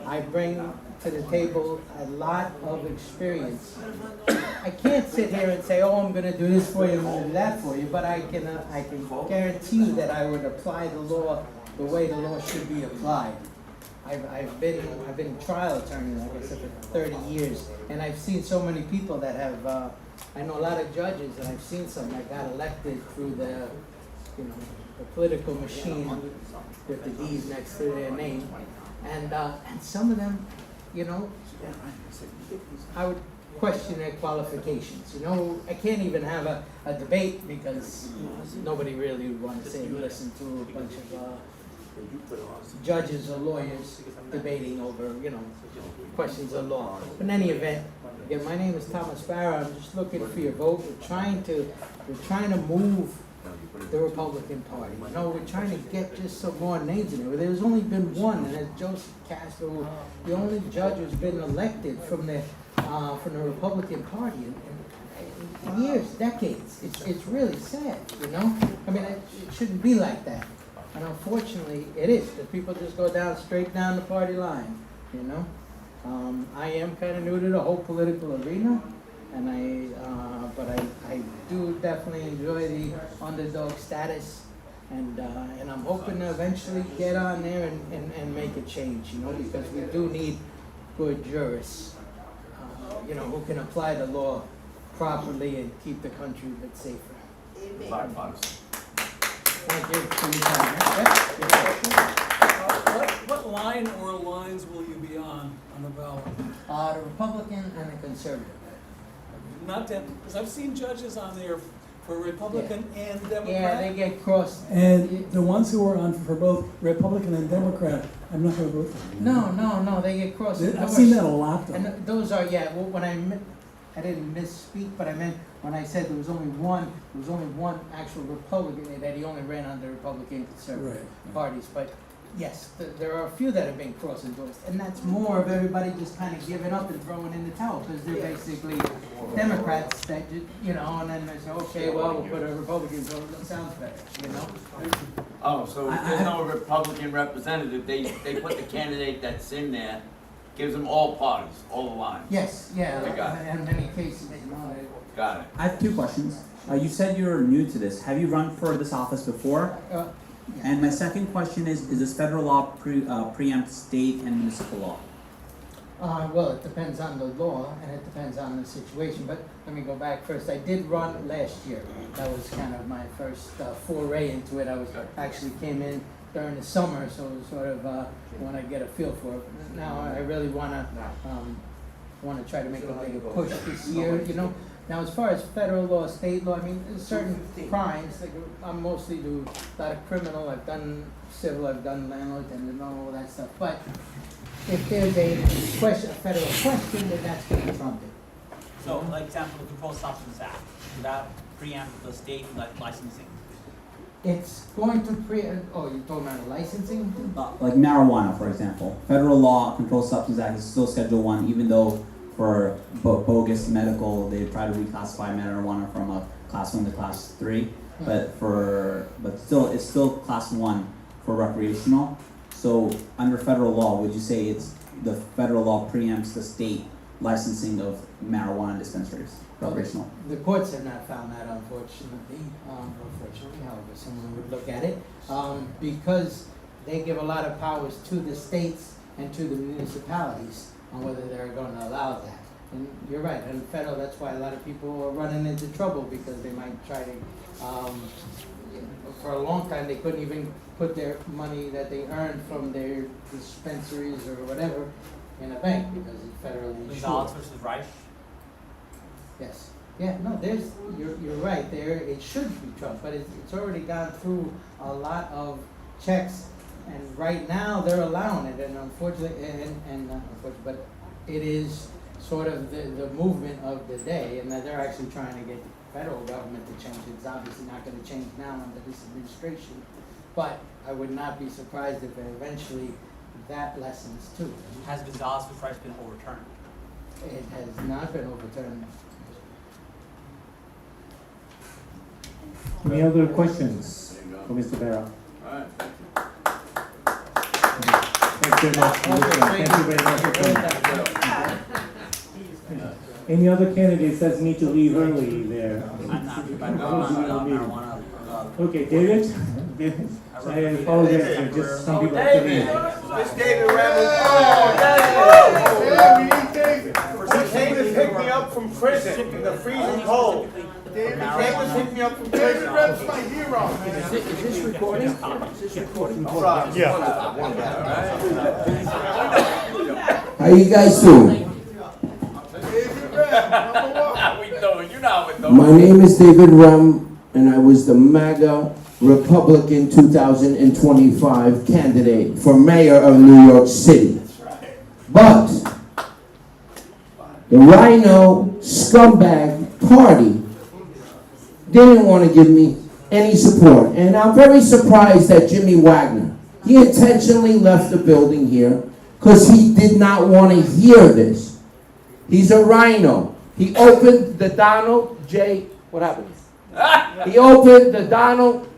I bring to the table a lot of experience. I can't sit here and say, oh, I'm going to do this for you, I'm going to do that for you, but I can guarantee you that I would apply the law the way the law should be applied. I've been a trial attorney, like I said, for 30 years, and I've seen so many people that have, I know a lot of judges, and I've seen some that got elected through the political machine with the D's next to their name, and some of them, I would question their qualifications. I can't even have a debate because nobody really would want to sit and listen to a bunch of judges or lawyers debating over, questions of law. But in any event, again, my name is Thomas Barra. I'm just looking for your vote. We're trying to move the Republican Party. We're trying to get just some more names in there. There's only been one, and that's Joseph Castro, the only judge who's been elected from the Republican Party in years, decades. It's really sad, I mean, it shouldn't be like that. And unfortunately, it is, because people just go straight down the party line, I am kind of new to the whole political arena, and but I do definitely enjoy the underdog status, and I'm hoping to eventually get on there and make a change, because we do need good jurists, who can apply the law properly and keep the country a bit safer. Bipartisan. Thank you for your time. What line or lines will you be on the ballot? The Republican and the Conservative. Not that, because I've seen judges on there for Republican and Democrat. Yeah, they get crossed. And the ones who are on for both Republican and Democrat, I'm not going to vote for them. No, they get crossed. I've seen that a lot, though. And those are, when I didn't misspeak, but I meant when I said there was only one actual Republican, that he only ran on the Republican and Conservative parties. But yes, there are a few that have been cross-endorsed, and that's more of everybody just kind of giving up and throwing in the towel, because they're basically Democrats that, and then they say, okay, well, we'll put a Republican vote, that sounds better, Oh, so if there's no Republican representative, they put the candidate that's in there, gives them all parties, all the lines. Yes, yeah, I got it. in many cases, Got it. I have 2 questions. You said you're new to this. Have you run for this office before? And my second question is this federal law preempt state and municipal law? Well, it depends on the law and it depends on the situation, but let me go back first. I did run last year. That was kind of my first foray into it. I actually came in during the summer, so it was sort of want to get a feel for it. Now I really want to try to make a bigger push this year, you know. Now, as far as federal law, state law, I mean, there's certain crimes, like I'm mostly do a lot of criminal, I've done civil, I've done landlord, and all that stuff, but if there's a question, a federal question, then that's going to trump it. So, like example, the Controlled Substance Act, would that preempt the state licensing? It's going to oh, you're talking about licensing? Like marijuana, for example. Federal law, Controlled Substance Act is still Schedule 1, even though for bogus medical, they try to reclassify marijuana from a class 1 to class 3, but still it's still class 1 for recreational. So under federal law, would you say it's the federal law preempts the state licensing of marijuana dispensaries, recreational? The courts have not found that, unfortunately. However, someone would look at it, because they give a lot of powers to the states and to the municipalities on whether they're going to allow that. And you're right, and federal, that's why a lot of people are running into trouble, because they might try to, for a long time, they couldn't even put their money that they earned from their dispensaries or whatever in a bank, because it's federally insured. Gonzalez versus Reich? Yes. Yeah, no, you're right, it should be Trump, but it's already gone through a lot of checks. And right now, they're allowing it, and unfortunately, but it is sort of the movement of the day, and that they're actually trying to get the federal government to change it. It's obviously not going to change now under this administration, but I would not be surprised if eventually that lessens too. Has Gonzalez v. Rice been overturned? It has not been overturned. Any other questions for Mr. Barra? Thank you very much. Thank you very much for coming. Any other candidates that need to leave early there? I'm not. Okay, David? I apologize for just some people have to leave. Miss David Rebel. He came to pick me up from prison in the freezing cold. David came to pick me up from prison. David Reb's my hero. Is this recording? Is this recording? Yeah. How you guys doing? My name is David Rem, and I was the MAGA Republican 2025 candidate for mayor of New York City. But the Rhino scumbag party didn't want to give me any support. And I'm very surprised that Jimmy Wagner, he intentionally left the building here because he did not want to hear this. He's a Rhino. He opened the Donald J. What happened? He opened the Donald.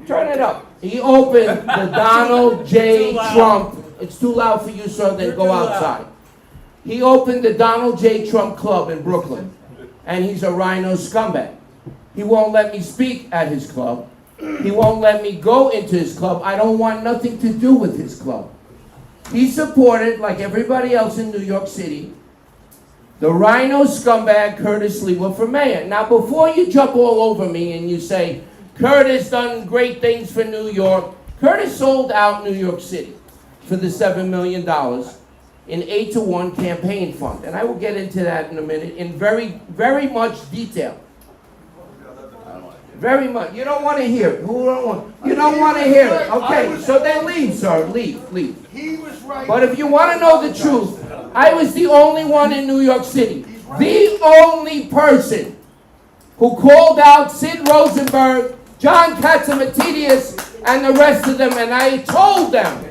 Turn it up. He opened the Donald J. Trump. It's too loud for you, sir. Then go outside. He opened the Donald J. Trump Club in Brooklyn, and he's a Rhino scumbag. He won't let me speak at his club. He won't let me go into his club. I don't want nothing to do with his club. He supported, like everybody else in New York City, the Rhino scumbag Curtis Lewa for mayor. Now, before you jump all over me and you say, Curtis done great things for New York, Curtis sold out New York City for the $7 million in 8-to-1 campaign fund. And I will get into that in a minute in very, very much detail. Very much. You don't want to hear it. Who don't want? You don't want to hear it. Okay, so then leave, sir. Leave. He was right. But if you want to know the truth, I was the only one in New York City. The only person who called out Sid Rosenberg, John Katzimatidis, and the rest of them, and I told them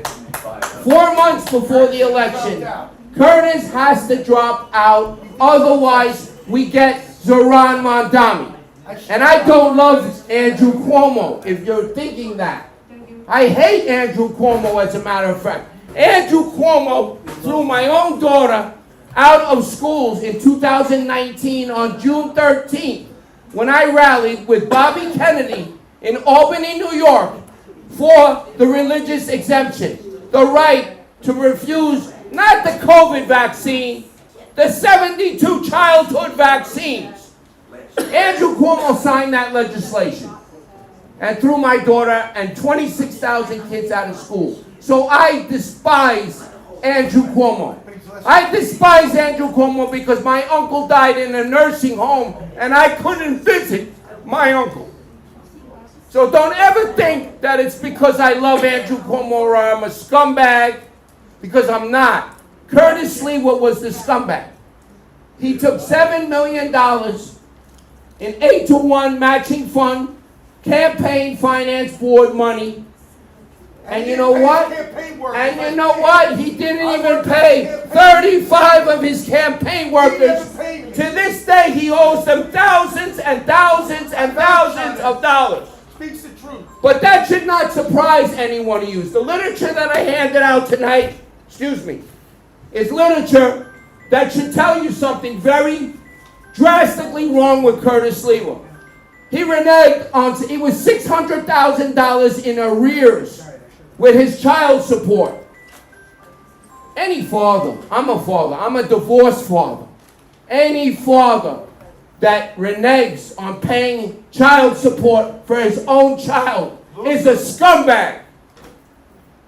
4 months before the election, Curtis has to drop out, otherwise we get Zoran Mondami. And I don't love Andrew Cuomo, if you're thinking that. I hate Andrew Cuomo, as a matter of fact. Andrew Cuomo threw my own daughter out of schools in 2019 on June 13th when I rallied with Bobby Kennedy in Albany, New York, for the religious exemption, the right to refuse not the COVID vaccine, the 72 childhood vaccines. Andrew Cuomo signed that legislation and threw my daughter and 26,000 kids out of school. So I despise Andrew Cuomo. I despise Andrew Cuomo because my uncle died in a nursing home and I couldn't visit my uncle. So don't ever think that it's because I love Andrew Cuomo or I'm a scumbag, because I'm not. Curtis Lewa was the scumbag. He took $7 million in 8-to-1 matching fund, campaign finance board money. And you know what? And you know what? He didn't even pay 35 of his campaign workers. To this day, he owes them thousands and thousands and thousands of dollars. Speaks the truth. But that should not surprise any one of you. The literature that I handed out tonight, is literature that should tell you something very drastically wrong with Curtis Lewa. He reneged on, it was $600,000 in arrears with his child support. Any father, I'm a divorced father. Any father that reneges on paying child support for his own child is a scumbag.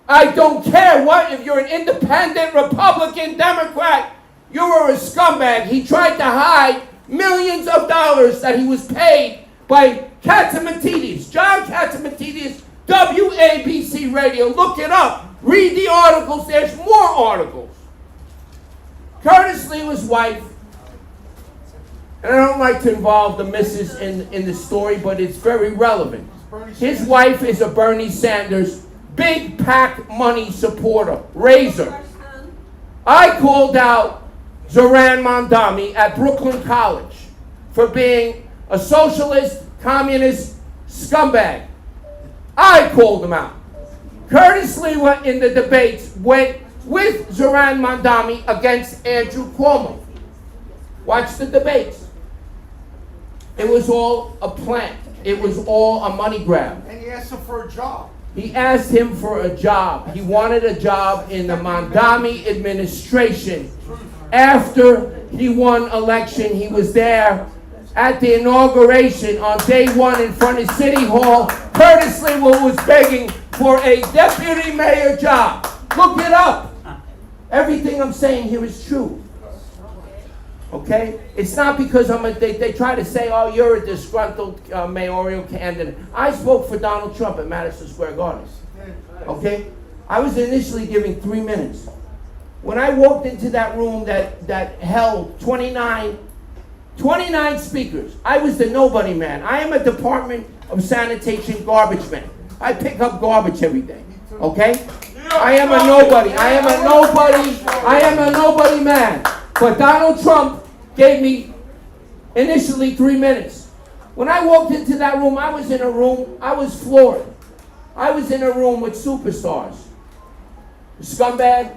I don't care if you're an independent, Republican, Democrat, you are a scumbag. He tried to hide millions of dollars that he was paid by Katzimatidis, John Katzimatidis, WABC Radio. Look it up. Read the articles. There's more articles. Curtis Lewa's wife, and I don't like to involve the missus in the story, but it's very relevant. His wife is a Bernie Sanders big PAC money supporter, raiser. I called out Zoran Mondami at Brooklyn College for being a socialist, communist scumbag. I called him out. Curtis Lewa in the debates went with Zoran Mondami against Andrew Cuomo. Watch the debates. It was all a plant. It was all a money grab. And he asked him for a job. He asked him for a job. He wanted a job in the Mondami administration. After he won election, he was there at the inauguration on day one in front of City Hall. Curtis Lewa was begging for a deputy mayor job. Look it up. Everything I'm saying here is true. Okay? It's not because they try to say, oh, you're a disgruntled mayoral candidate. I spoke for Donald Trump at Madison Square Garden. Okay? I was initially giving 3 minutes. When I walked into that room that held 29 speakers, I was the nobody man. I am a Department of Sanitation garbage man. I pick up garbage every day. Okay? I am a nobody. I am a nobody man. But Donald Trump gave me initially 3 minutes. When I walked into that room, I was floored. I was in a room with superstars. Scumbag,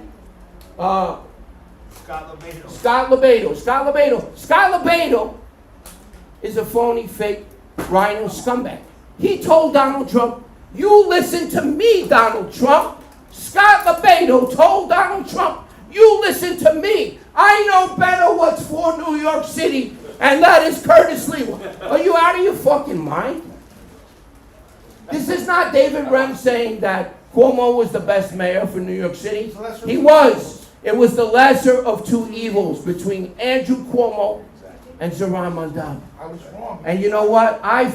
Scott LeBedo is a phony, fake, rhino scumbag. He told Donald Trump, you listen to me, Donald Trump. Scott LeBedo told Donald Trump, you listen to me. I know better what's for New York City, and that is Curtis Lewa. Are you out of your fucking mind? This is not David Rem saying that Cuomo was the best mayor for New York City. He was. It was the lesser of two evils between Andrew Cuomo and Zoran Mondami. I was wrong. And you know what? I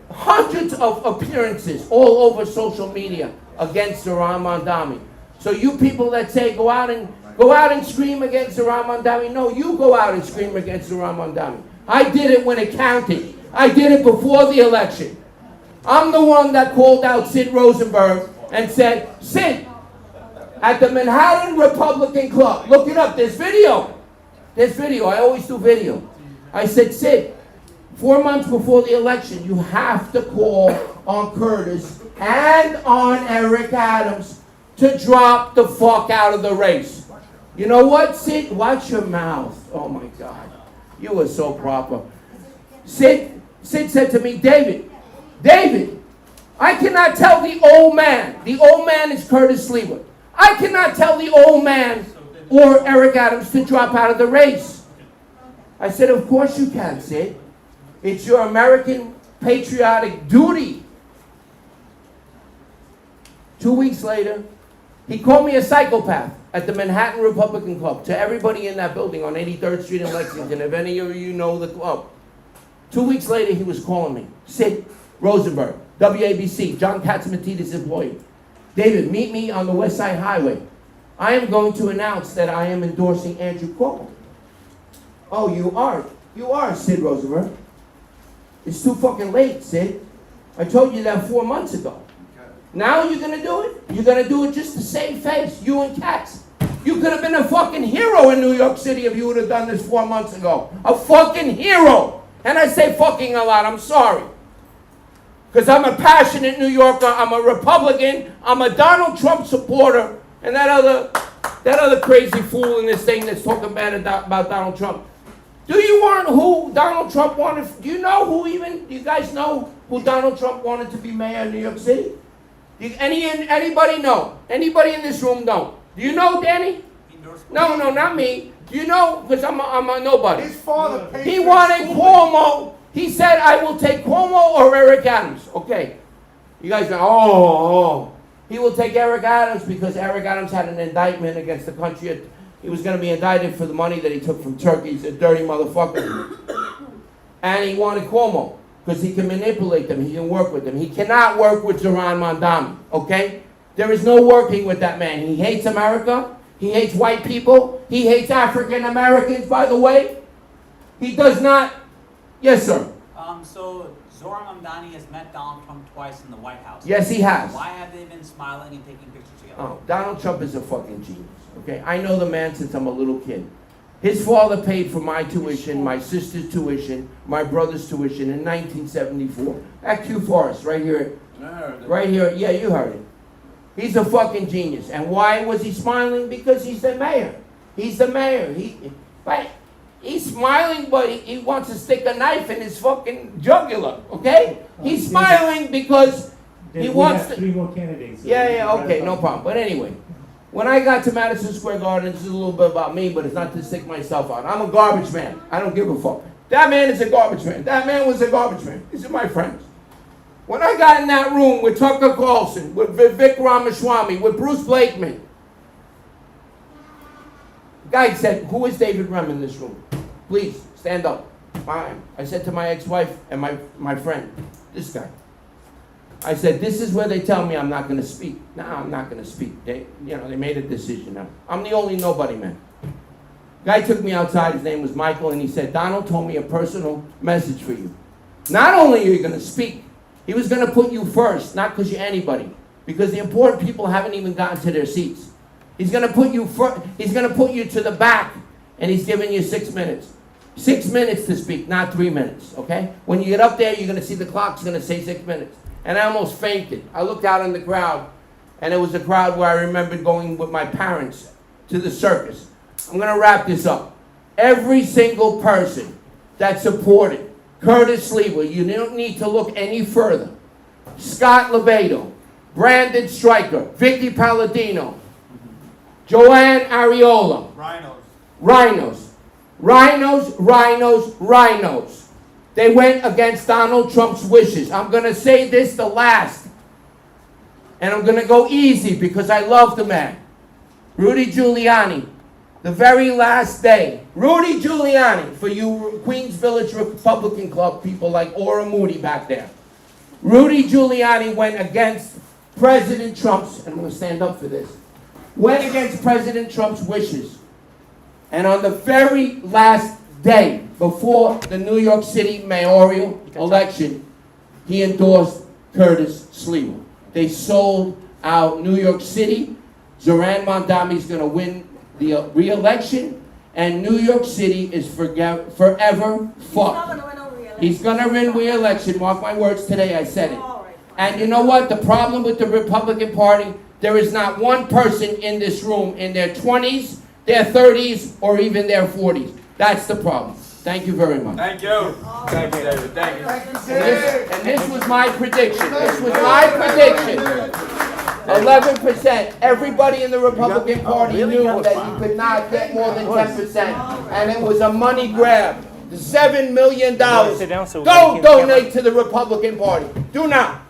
hundreds of appearances all over social media against Zoran Mondami. So you people that say go out and scream against Zoran Mondami, no, you go out and scream against Zoran Mondami. I did it when it counted. I did it before the election. I'm the one that called out Sid Rosenberg and said, Sid, at the Manhattan Republican Club, look it up, there's video. I always do video. I said, Sid, 4 months before the election, you have to call on Curtis and on Eric Adams to drop the fuck out of the race. You know what, Sid? Watch your mouth. Oh my God. You were so proper. Sid, Sid said to me, David, I cannot tell the old man is Curtis Sleeper. I cannot tell the old man or Eric Adams to drop out of the race. I said, of course you can, Sid. It's your American patriotic duty. 2 weeks later, he called me a psychopath at the Manhattan Republican Club to everybody in that building on 83rd Street in Lexington, if any of you know the club. 2 weeks later, he was calling me. Sid Rosenberg, WABC, John Katzmatidis' employee. David, meet me on the West Side Highway. I am going to announce that I am endorsing Andrew Cuomo. Oh, you are? You are, Sid Rosenberg. It's too fucking late, Sid. I told you that 4 months ago. Now you're going to do it? You're going to do it just to save face, you and Katz. You could have been a fucking hero in New York City if you would have done this 4 months ago. A fucking hero. And I say fucking a lot, I'm sorry. Because I'm a passionate New Yorker, I'm a Republican, I'm a Donald Trump supporter, and that other crazy fool in this thing that's talking bad about Donald Trump. Do you want who Donald Trump wanted? Do you know who even, do you guys know who Donald Trump wanted to be mayor of New York City? Anybody know? Anybody in this room know? Do you know, Danny? No, not me. Do you know? Because I'm a nobody. His father paid He for wanted his Cuomo. He said, I will take Cuomo or Eric Adams. Okay. You guys go, oh. He will take Eric Adams because Eric Adams had an indictment against the country. He was going to be indicted for the money that he took from Turkey. He's a dirty motherfucker. And he wanted Cuomo because he can manipulate them. He can work with them. He cannot work with Zoran Mondani, okay? There is no working with that man. He hates America. He hates white people. He hates African Americans, by the way. He does not. Yes, sir. So Zoran Mamdani has met Donald Trump twice in the White House. Yes, he has. Why have they been smiling and taking pictures together? Oh, Donald Trump is a fucking genius, okay? I know the man since I'm a little kid. His father paid for my tuition, my sister's tuition, my brother's tuition in 1974. At Q Forest, right here. Right here. Yeah, you heard it. He's a fucking genius. And why was he smiling? Because he's the mayor. He's the mayor. He's smiling, but he wants to stick a knife in his fucking jugular, okay? He's smiling because he wants to... 3 more candidates. Yeah, okay, no problem. But anyway, when I got to Madison Square Garden, this is a little bit about me, but it's not to stick myself out. I'm a garbage man. I don't give a fuck. That man is a garbage man. That man was a garbage man. These are my friends. When I got in that room with Tucker Carlson, with Vivek Ramaswamy, with Bruce Blakeman, the guy said, who is David Rem in this room? Please, stand up. I said to my ex-wife and my friend, this guy. I said, this is where they tell me I'm not going to speak. No, I'm not going to speak. They made a decision now. I'm the only nobody man. Guy took me outside, his name was Michael, and he said, Donald told me a personal message for you. Not only are you going to speak, he was going to put you first, not because you're anybody. Because the important people haven't even gotten to their seats. He's going to put you he's going to put you to the back, and he's giving you 6 minutes. 6 minutes to speak, not 3 minutes, okay? When you get up there, you're going to see the clock's going to say 6 minutes. And I almost fainted. I looked out in the crowd, and it was a crowd where I remembered going with my parents to the circus. I'm going to wrap this up. Every single person that supported Curtis Sleeper, you don't need to look any further. Scott Lebedo, Brandon Stryker, Vicky Palladino, Joanne Ariola. Rhinos. They went against Donald Trump's wishes. I'm going to say this the last. And I'm going to go easy because I love the man. Rudy Giuliani. The very last day. Rudy Giuliani, for you Queens Village Republican Club people like Ora Moody back there. Rudy Giuliani went against President Trump's, and I'm going to stand up for this, went against President Trump's wishes. And on the very last day, before the New York City mayoral election, he endorsed Curtis Sleeper. They sold out New York City. Zoran Mondani is going to win the re-election, and New York City is forever fucked. He's going to win re-election. Mark my words today, I said it. And you know what? The problem with the Republican Party, there is not one person in this room in their 20s, their 30s, or even their 40s. That's the problem. Thank you very much. Thank you. Thank you, David. Thank you. And this was my prediction. This was my prediction. 11%. Everybody in the Republican Party knew that you could not get more than 10%. And it was a money grab. $7 million. Don't donate to the Republican Party. Do not.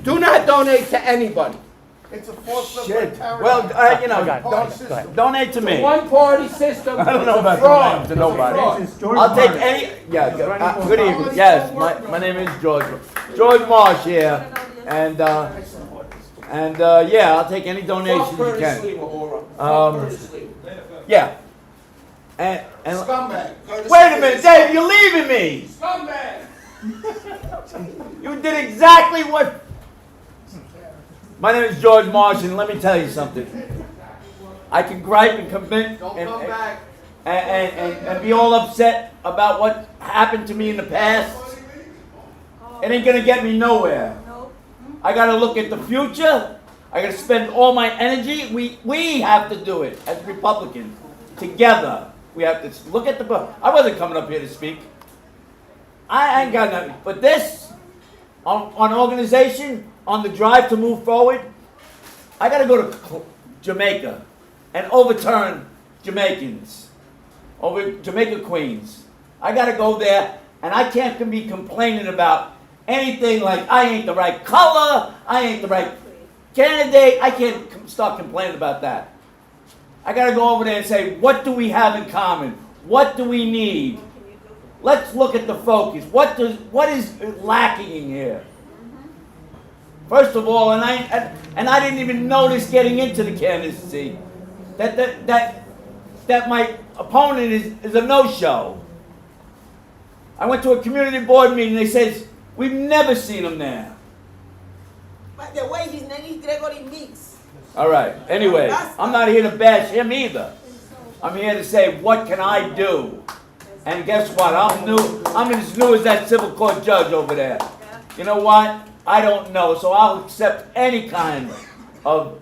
Do not donate to anybody. It's a forced Shit. Well, you know, donate to me. The one-party system. I don't know about fraud. donating to nobody. I'll take any. Yeah. Good evening. Yes, my name is George Marsh here, and yeah, I'll take any donation you can. Yeah. And Scumbag. wait a minute, Dave, you're leaving me. Scumbag. You did exactly what. My name is George Marsh, and let me tell you something. I can gripe and commit and be all upset about what happened to me in the past. It ain't gonna get me nowhere. I gotta look at the future. I gotta spend all my energy. We have to do it as Republicans together. We have to look at the. I wasn't coming up here to speak. I ain't got nothing. But this on organization. On the drive to move forward, I got to go to Jamaica and overturn Jamaicans, over Jamaica Queens. I got to go there, and I can't be complaining about anything like I ain't the right color, I ain't the right candidate. I can't start complaining about that. I got to go over there and say, what do we have in common? What do we need? Let's look at the focus. What is lacking in here? First of all, and I didn't even notice getting into the candidacy that my opponent is a no-show. I went to a community board meeting. They said we've never seen him there. By the way, his name is Gregory Meeks. All right. Anyway, I'm not here to bash him either. I'm here to say what can I do. And guess what? I'm as new as that civil court judge over there. You know what? I don't know, so I'll accept any kind of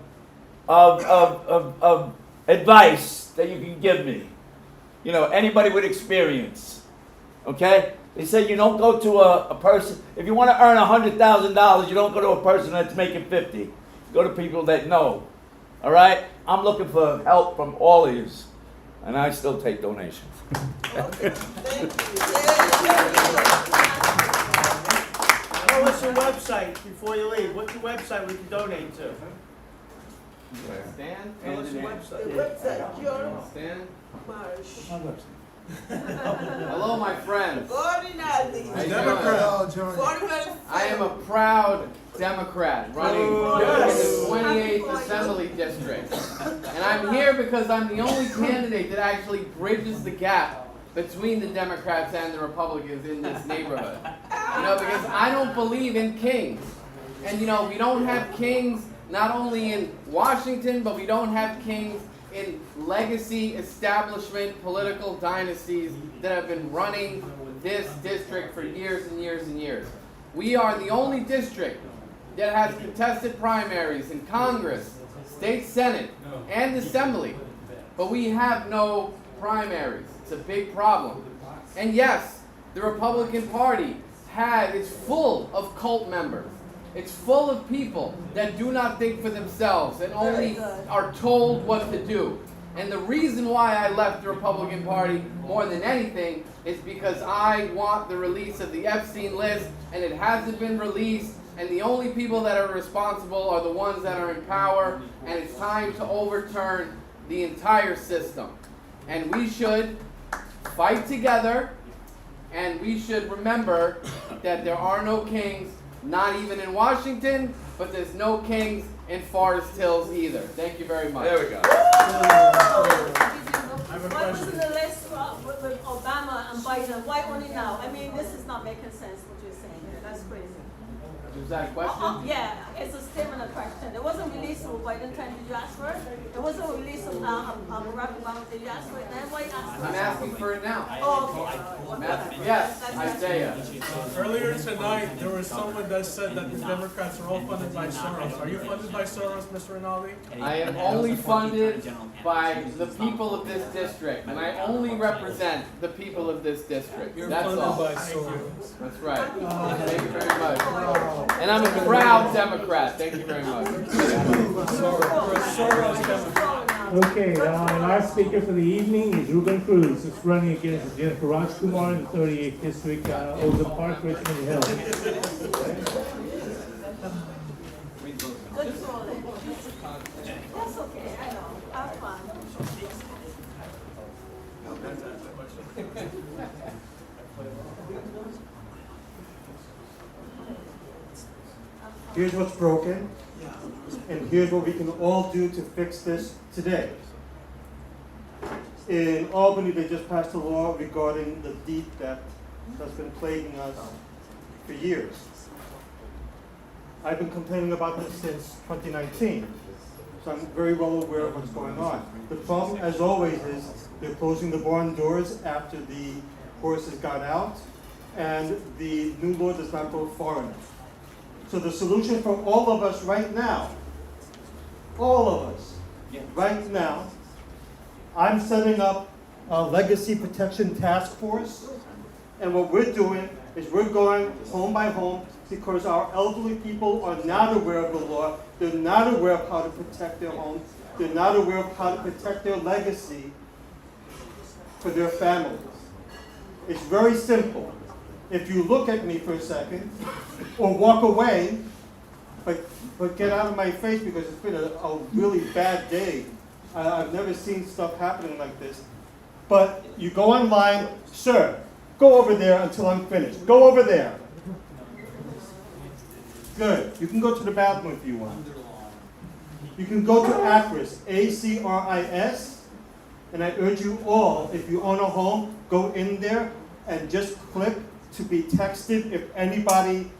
advice that you can give me. You know, anybody with experience. Okay? They say you don't go to a person, if you want to earn $100,000, you don't go to a person that's making 50. Go to people that know. All right? I'm looking for help from all of you, and I still take donations. What's your website before you leave? What's your website we can donate to? Stan? What's your website? The website, George Stan? Marsh. Hello, my friends. I am a proud Democrat running in the 28th Assembly District. And I'm here because I'm the only candidate that actually bridges the gap between the Democrats and the Republicans in this neighborhood. You know, because I don't believe in kings. And you know, we don't have kings not only in Washington, but we don't have kings in legacy establishment political dynasties that have been running this district for years and years and years. We are the only district that has contested primaries in Congress, state senate, and assembly. But we have no primaries. It's a big problem. And yes, the Republican Party is full of cult members. It's full of people that do not think for themselves and only are told what to do. And the reason why I left the Republican Party more than anything is because I want the release of the Epstein list, and it hasn't been released, and the only people that are responsible are the ones that are in power, and it's time to overturn the entire system. And we should fight together, and we should remember that there are no kings, not even in Washington, but there's no kings in Forest Hills either. Thank you very much. There we go. What was in the list with Obama and Biden? Why only now? I mean, this is not making sense what you're saying. That's crazy. Was that a question? Yeah, it's a statement of question. It wasn't released by Biden time. Did you ask for it? It wasn't released Rajkumar, did you ask for it then? Why you asking? I'm asking for it now. Oh, okay. Yes, Isaiah. Earlier tonight, there was someone that said that the Democrats are all funded by Soros. Are you funded by Soros, Mr. Rinaldi? I am only funded by the people of this district, and I only represent the people of this district. You're That's funded all. by Soros. That's right. Thank you very much. And I'm a proud Democrat. Thank you very much. Okay, last speaker for the evening is Ruben Cruz, who's running against Jenifer Rajkumar in the 38th District, Oza Park, Richmond Hill. Good trolling. That's okay, I know. Have fun. Here's what's broken, and here's what we can all do to fix this today. In Albany, they just passed a law regarding the deed theft that's been plaguing us for years. I've been complaining about this since 2019, so I'm very well aware of what's going on. The problem, as always, is they're closing the barn doors after the horses got out, and the new law does not go far enough. So the solution for all of us right now, all of us, right now, I'm setting up a legacy protection task force, and what we're doing is we're going home by home because our elderly people are not aware of the law, they're not aware of how to protect their homes, they're not aware of how to protect their legacy for their families. It's very simple. If you look at me for a second, or walk away, but get out of my face because it's been a really bad day. I've never seen stuff happening like this. But you go online, sir, go over there until I'm finished. Go over there. Good. You can go to the bathroom if you want. You can go to ACRIS, A-C-R-I-S, and I urge you all, if you own a home, go in there and just click to be texted if anybody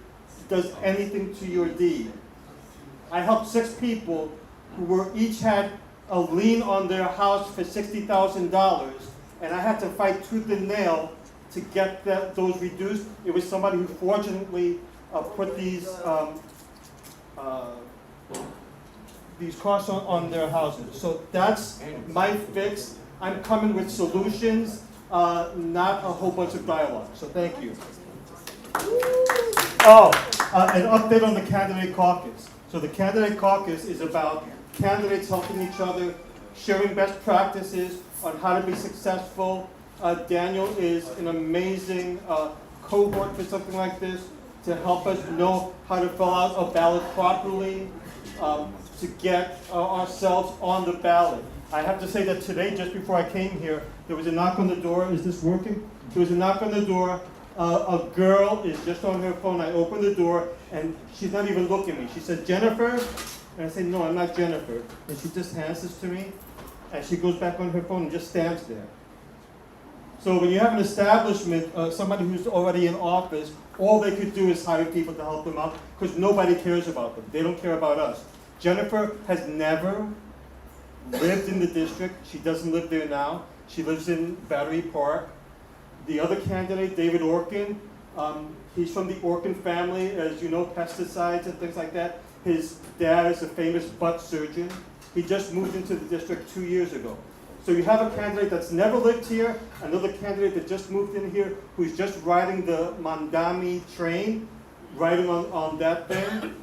does anything to your deed. I helped 6 people who were each had a lien on their house for $60,000, and I had to fight tooth and nail to get those reduced. It was somebody who fortunately put these costs on their houses. So that's my fix. I'm coming with solutions, not a whole bunch of dialogue. So thank you. An update on the candidate caucus. So the candidate caucus is about candidates helping each other, sharing best practices on how to be successful. Daniel is an amazing cohort for something like this to help us know how to fill out a ballot properly, to get ourselves on the ballot. I have to say that today, just before I came here, there was a knock on the door. Is this working? There was a knock on the door. A girl is just on her phone. I opened the door, and she's not even looking at me. She said, Jenifer? And I said, no, I'm not Jenifer. And she just hands this to me, and she goes back on her phone and just stands there. So when you have an establishment, somebody who's already in office, all they could do is hire people to help them out, because nobody cares about them. They don't care about us. Jenifer has never lived in the district. She doesn't live there now. She lives in Battery Park. The other candidate, David Orkin, he's from the Orkin family, as you know, pesticides and things like that. His dad is a famous butt surgeon. He just moved into the district 2 years ago. So you have a candidate that's never lived here, another candidate that just moved in here, who's just riding the Mandami train, riding on that thing.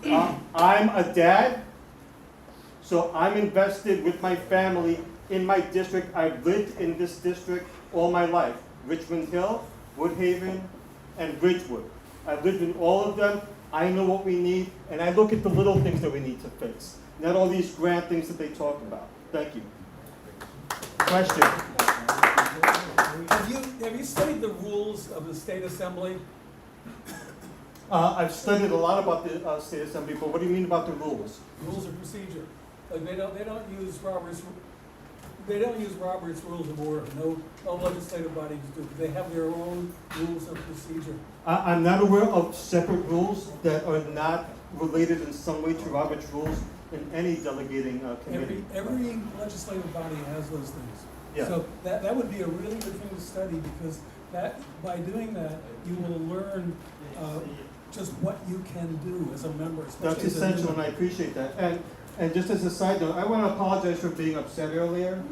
I'm a dad, so I'm invested with my family in my district. I've lived in this district all my life. Richmond Hill, Woodhaven, and Ridgewood. I've lived in all of them. I know what we need, and I look at the little things that we need to fix, not all these grand things that they talk about. Thank you. Question? Have you studied the rules of the state assembly? I've studied a lot about the state assembly, but what do you mean about the rules? Rules of procedure. Like they don't use Robert's rules of order. No legislative bodies do. They have their own rules of procedure. I'm not aware of separate rules that are not related in some way to Robert's rules. in any delegating committee. Every legislative body has those things. Yeah. So that would be a really good thing to study, because that, by doing that, you will learn just what you can do as a member. That's essential, and I appreciate that. And just as a side note, I want to apologize for being upset earlier.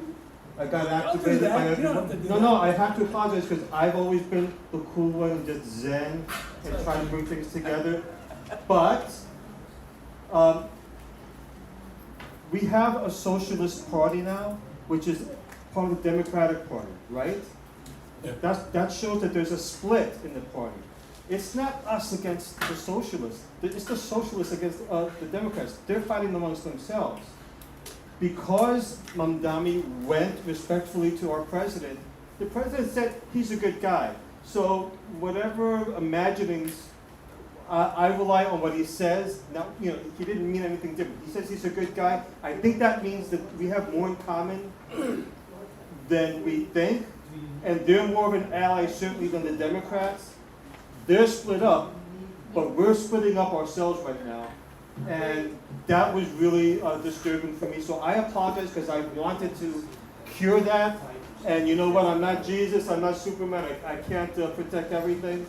I got activated by You don't have everyone. to do No, that. no, I have to apologize because I've always been the cool one, just zen and trying to bring things together. But we have a socialist party now, which is part of the Democratic Party, right? That shows that there's a split in the party. It's not us against the socialists. It's the socialists against the Democrats. They're fighting amongst themselves. Because Mamdani went respectfully to our president, the president said he's a good guy. So whatever imaginings, I rely on what he says. Now, he didn't mean anything different. He says he's a good guy. I think that means that we have more in common than we think. And they're more of an ally, certainly, than the Democrats. They're split up, but we're splitting up ourselves right now. And that was really disturbing for me. So I apologize because I wanted to cure that. And you know what? I'm not Jesus. I'm not Superman. I can't protect everything.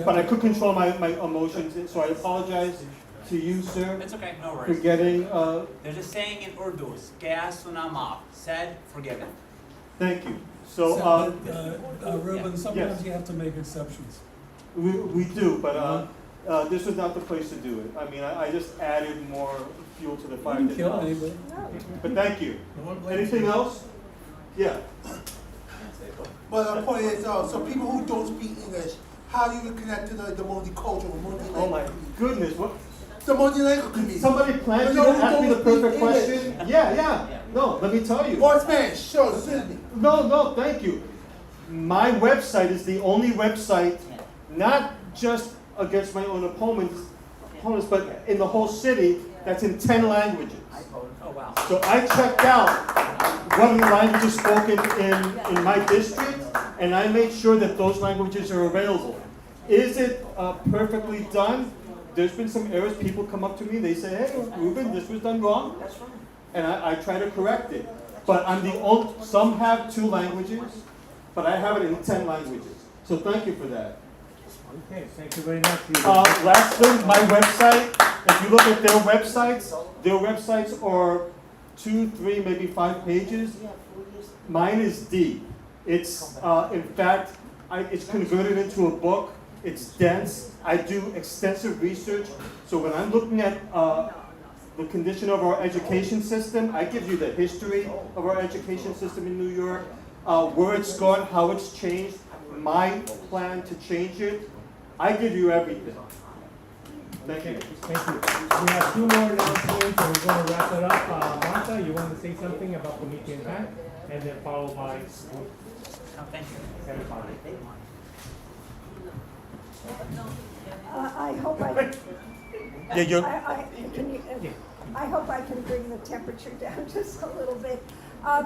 But I could control my emotions. So I apologize to you, sir. It's okay, no worries. For getting. There's a saying in Urdu, "Kya suna maaf," said, forgiven. Thank you. So, Ruben, sometimes yes. you have to make exceptions. We do, but this was not the place to do it. I mean, I just added more fuel to the fire. You didn't kill anybody. But thank you. Anything else? Yeah. Well, the point is, so people who don't speak English, how do you connect to the multicultural, multilingual? Oh my goodness, what? The multilingual community. Somebody planned to ask me the perfect question? Yeah. No, let me tell you. Or Spanish, sure, excuse me. No, thank you. My website is the only website, not just against my own opponents, but in the whole city, that's in 10 languages. Oh, wow. So I checked out what are the languages spoken in my district, and I made sure that those languages are available. Is it perfectly done? There's been some errors. People come up to me, they say, hey, Ruben, this was done wrong. That's right. And I try to correct it. But I'm the only, some have 2 languages, but I have it in 10 languages. So thank you for that. Okay, thank you very much. Last thing, my website, if you look at their websites are 2, 3, maybe 5 pages. Mine is deep. It's, in fact, it's converted into a book. It's dense. I do extensive research. So when I'm looking at the condition of our education system, I give you the history of our education system in New York, where it's gone, how it's changed, my plan to change it. I give you everything. Thank you. Thank you. We have 2 more announcements, and we're going to wrap it up. Martha, you want to say something about Promethean Pact, and then followed by. Oh, thank you. Everybody. I hope I. Yeah, you're. I hope I can bring the temperature down just a little bit. I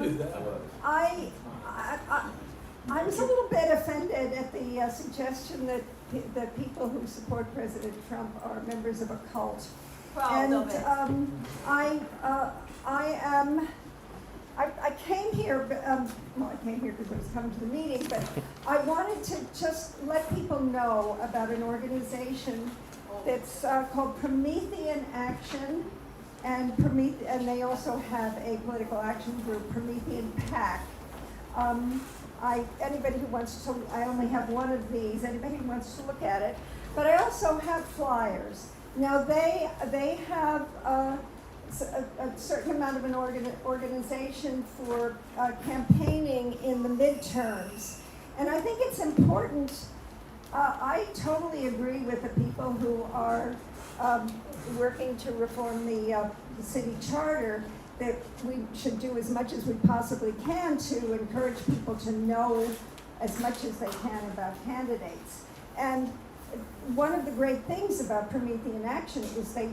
was a little bit offended at the suggestion that people who support President Trump are members of a cult. And I came here, I came here because I was coming to the meeting, but I wanted to just let people know about an organization that's called Promethean Action, and they also have a political action group, Promethean Pact. Anybody who wants to, I only have one of these, anybody who wants to look at it, but I also have flyers. Now they have a certain amount of an organization for campaigning in the midterms. And I think it's important, I totally agree with the people who are working to reform the city charter, that we should do as much as we possibly can to encourage people to know as much as they can about candidates. And one of the great things about Promethean Action is they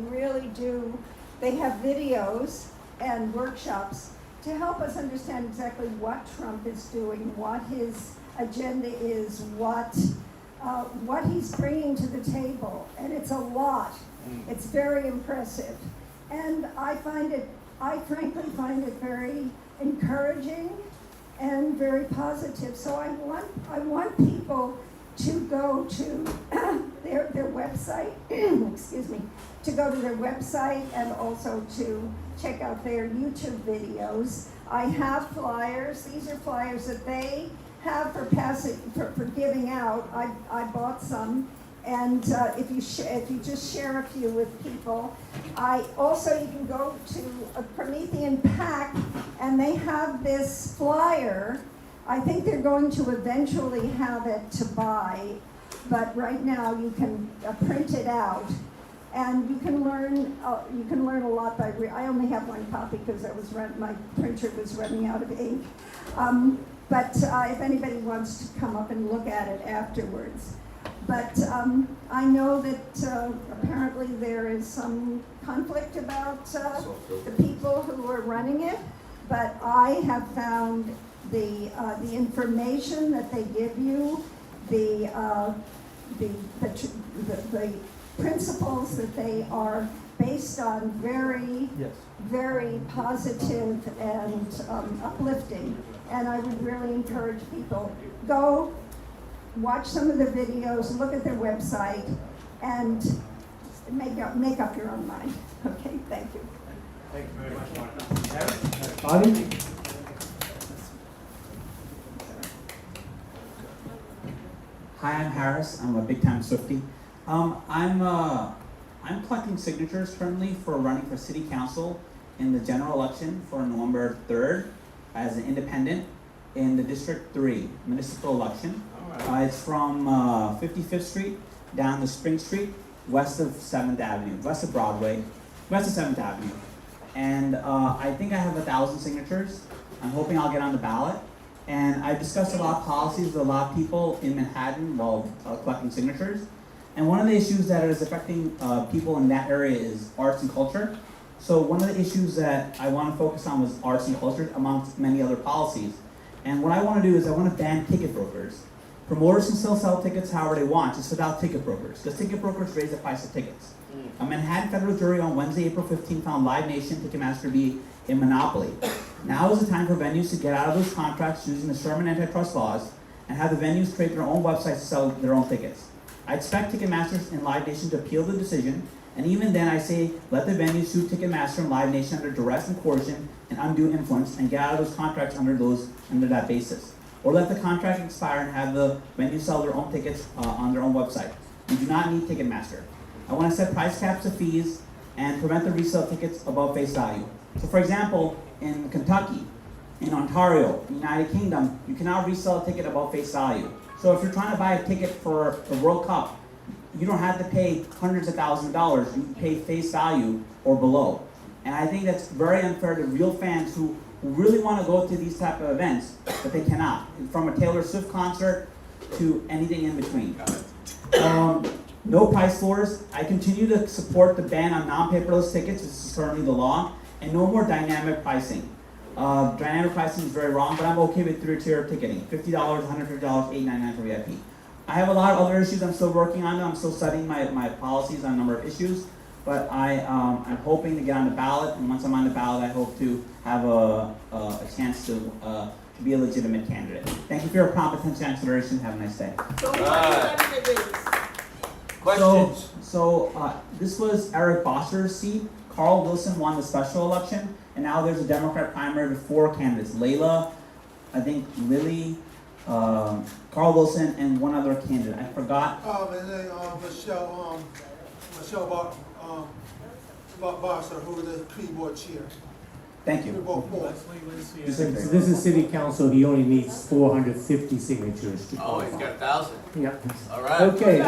have videos and workshops to help us understand exactly what Trump is doing, what his agenda is, what he's bringing to the table. And it's a lot. It's very impressive. And I frankly find it very encouraging and very positive. So I want people to go to their website, excuse me, to go to their website and also to check out their YouTube videos. I have flyers. These are flyers that they have for giving out. I bought some. And if you just share a few with people. You can go to a Promethean PAC, and they have this flyer. I think they're going to eventually have it to buy, but right now you can print it out, and you can learn. You can learn a lot by. I only have one copy because my printer was running out of ink. But if anybody wants to come up and look at it afterwards. But I know that apparently there is some conflict about the people who are running it, but I have found the information that they give you, the principles that they are based on very positive and uplifting, and I would really encourage people, go watch some of the videos, look at their website, and make up your own mind. Okay, thank you. Thank you very much, Martha. Bhatti? Hi, I'm Harris. I'm a big-time Swiftie. I'm collecting signatures currently for running for city council in the general election for November 3rd as an independent in the District 3 municipal election. It's from 55th Street down to Spring Street, west of 7th Avenue, west of Broadway, west of 7th Avenue. And I think I have 1,000 signatures. I'm hoping I'll get on the ballot. And I discussed a lot of policies with a lot of people in Manhattan while collecting signatures. And one of the issues that is affecting people in that area is arts and culture. So one of the issues that I want to focus on was arts and culture amongst many other policies. And what I want to do is I want to ban ticket brokers. Promoters can still sell tickets however they want, just without ticket brokers, because ticket brokers raise the price of tickets. A Manhattan federal jury on Wednesday, April 15, found Live Nation Ticketmaster to be a monopoly. Now is the time for venues to get out of those contracts using the Sherman antitrust laws and have the venues create their own websites to sell their own tickets. I expect Ticketmasters and Live Nation to appeal the decision, and even then I say let the venues sue Ticketmaster and Live Nation under duress and coercion and undue influence and get out of those contracts under that basis. Or let the contract expire and have the venues sell their own tickets on their own website. We do not need Ticketmaster. I want to set price caps of fees and prevent the resale of tickets above face value. So for example, in Kentucky, in Ontario, United Kingdom, you cannot resell a ticket above face value. So if you're trying to buy a ticket for the World Cup, you don't have to pay hundreds of thousands of dollars. You pay face value or below. And I think that's very unfair to real fans who really want to go to these type of events, but they cannot. From a Taylor Swift concert to anything in between. No price floors. I continue to support the ban on non-paperless tickets, which is currently the law, and no more dynamic pricing. Dynamic pricing is very wrong, but I'm okay with three-tier ticketing. $50, $150, $8.99 for VIP. I have a lot of other issues I'm still working on. I'm still studying my policies on a number of issues, but I'm hoping to get on the ballot, and once I'm on the ballot, I hope to have a chance to be a legitimate candidate. Thank you for your prompt attention and consideration. Have a nice day. Questions? So this was Erik Bottcher's seat. Carl Wilson won the special election, and now there's a Democrat primary with 4 candidates: Layla, I think Lily, Carl Wilson, and one other candidate. I forgot. Michelle Bottcher, who is the keyboard chair. Thank you. This is city council, he only needs 450 signatures. Oh, he's got 1,000. Yeah. All right. Okay, right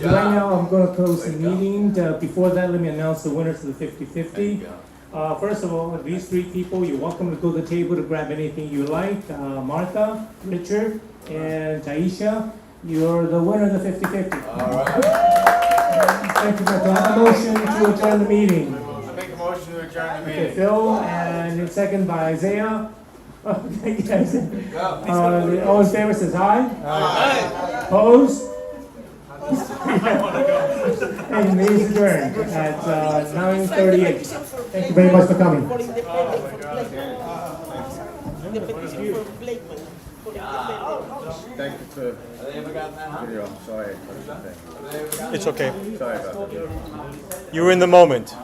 now I'm going to close the meeting. Before that, let me announce the winners of the 50-50. First of all, these 3 people, you're welcome to go to the table to grab anything you like. Martha, Richard, and Taisha, you're the winner of the 50-50. All right. Thank you for the motion to adjourn the meeting. I make a motion to adjourn the Okay, meeting. Phil, and second by Isaiah. Okay, guys. All in favor says aye. Aye. Opposed? And meeting is adjourned at 9:38. Thank you very much for coming. Thank you for. Video. Sorry. It's okay. Sorry about that. You were in the moment.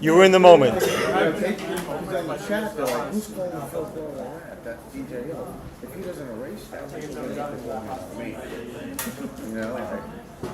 You were in the moment. Who's on the chat? They're like, who's calling Phil Rat? That DJ Hill. If he doesn't erase that, he's going to have to call me. You know, like.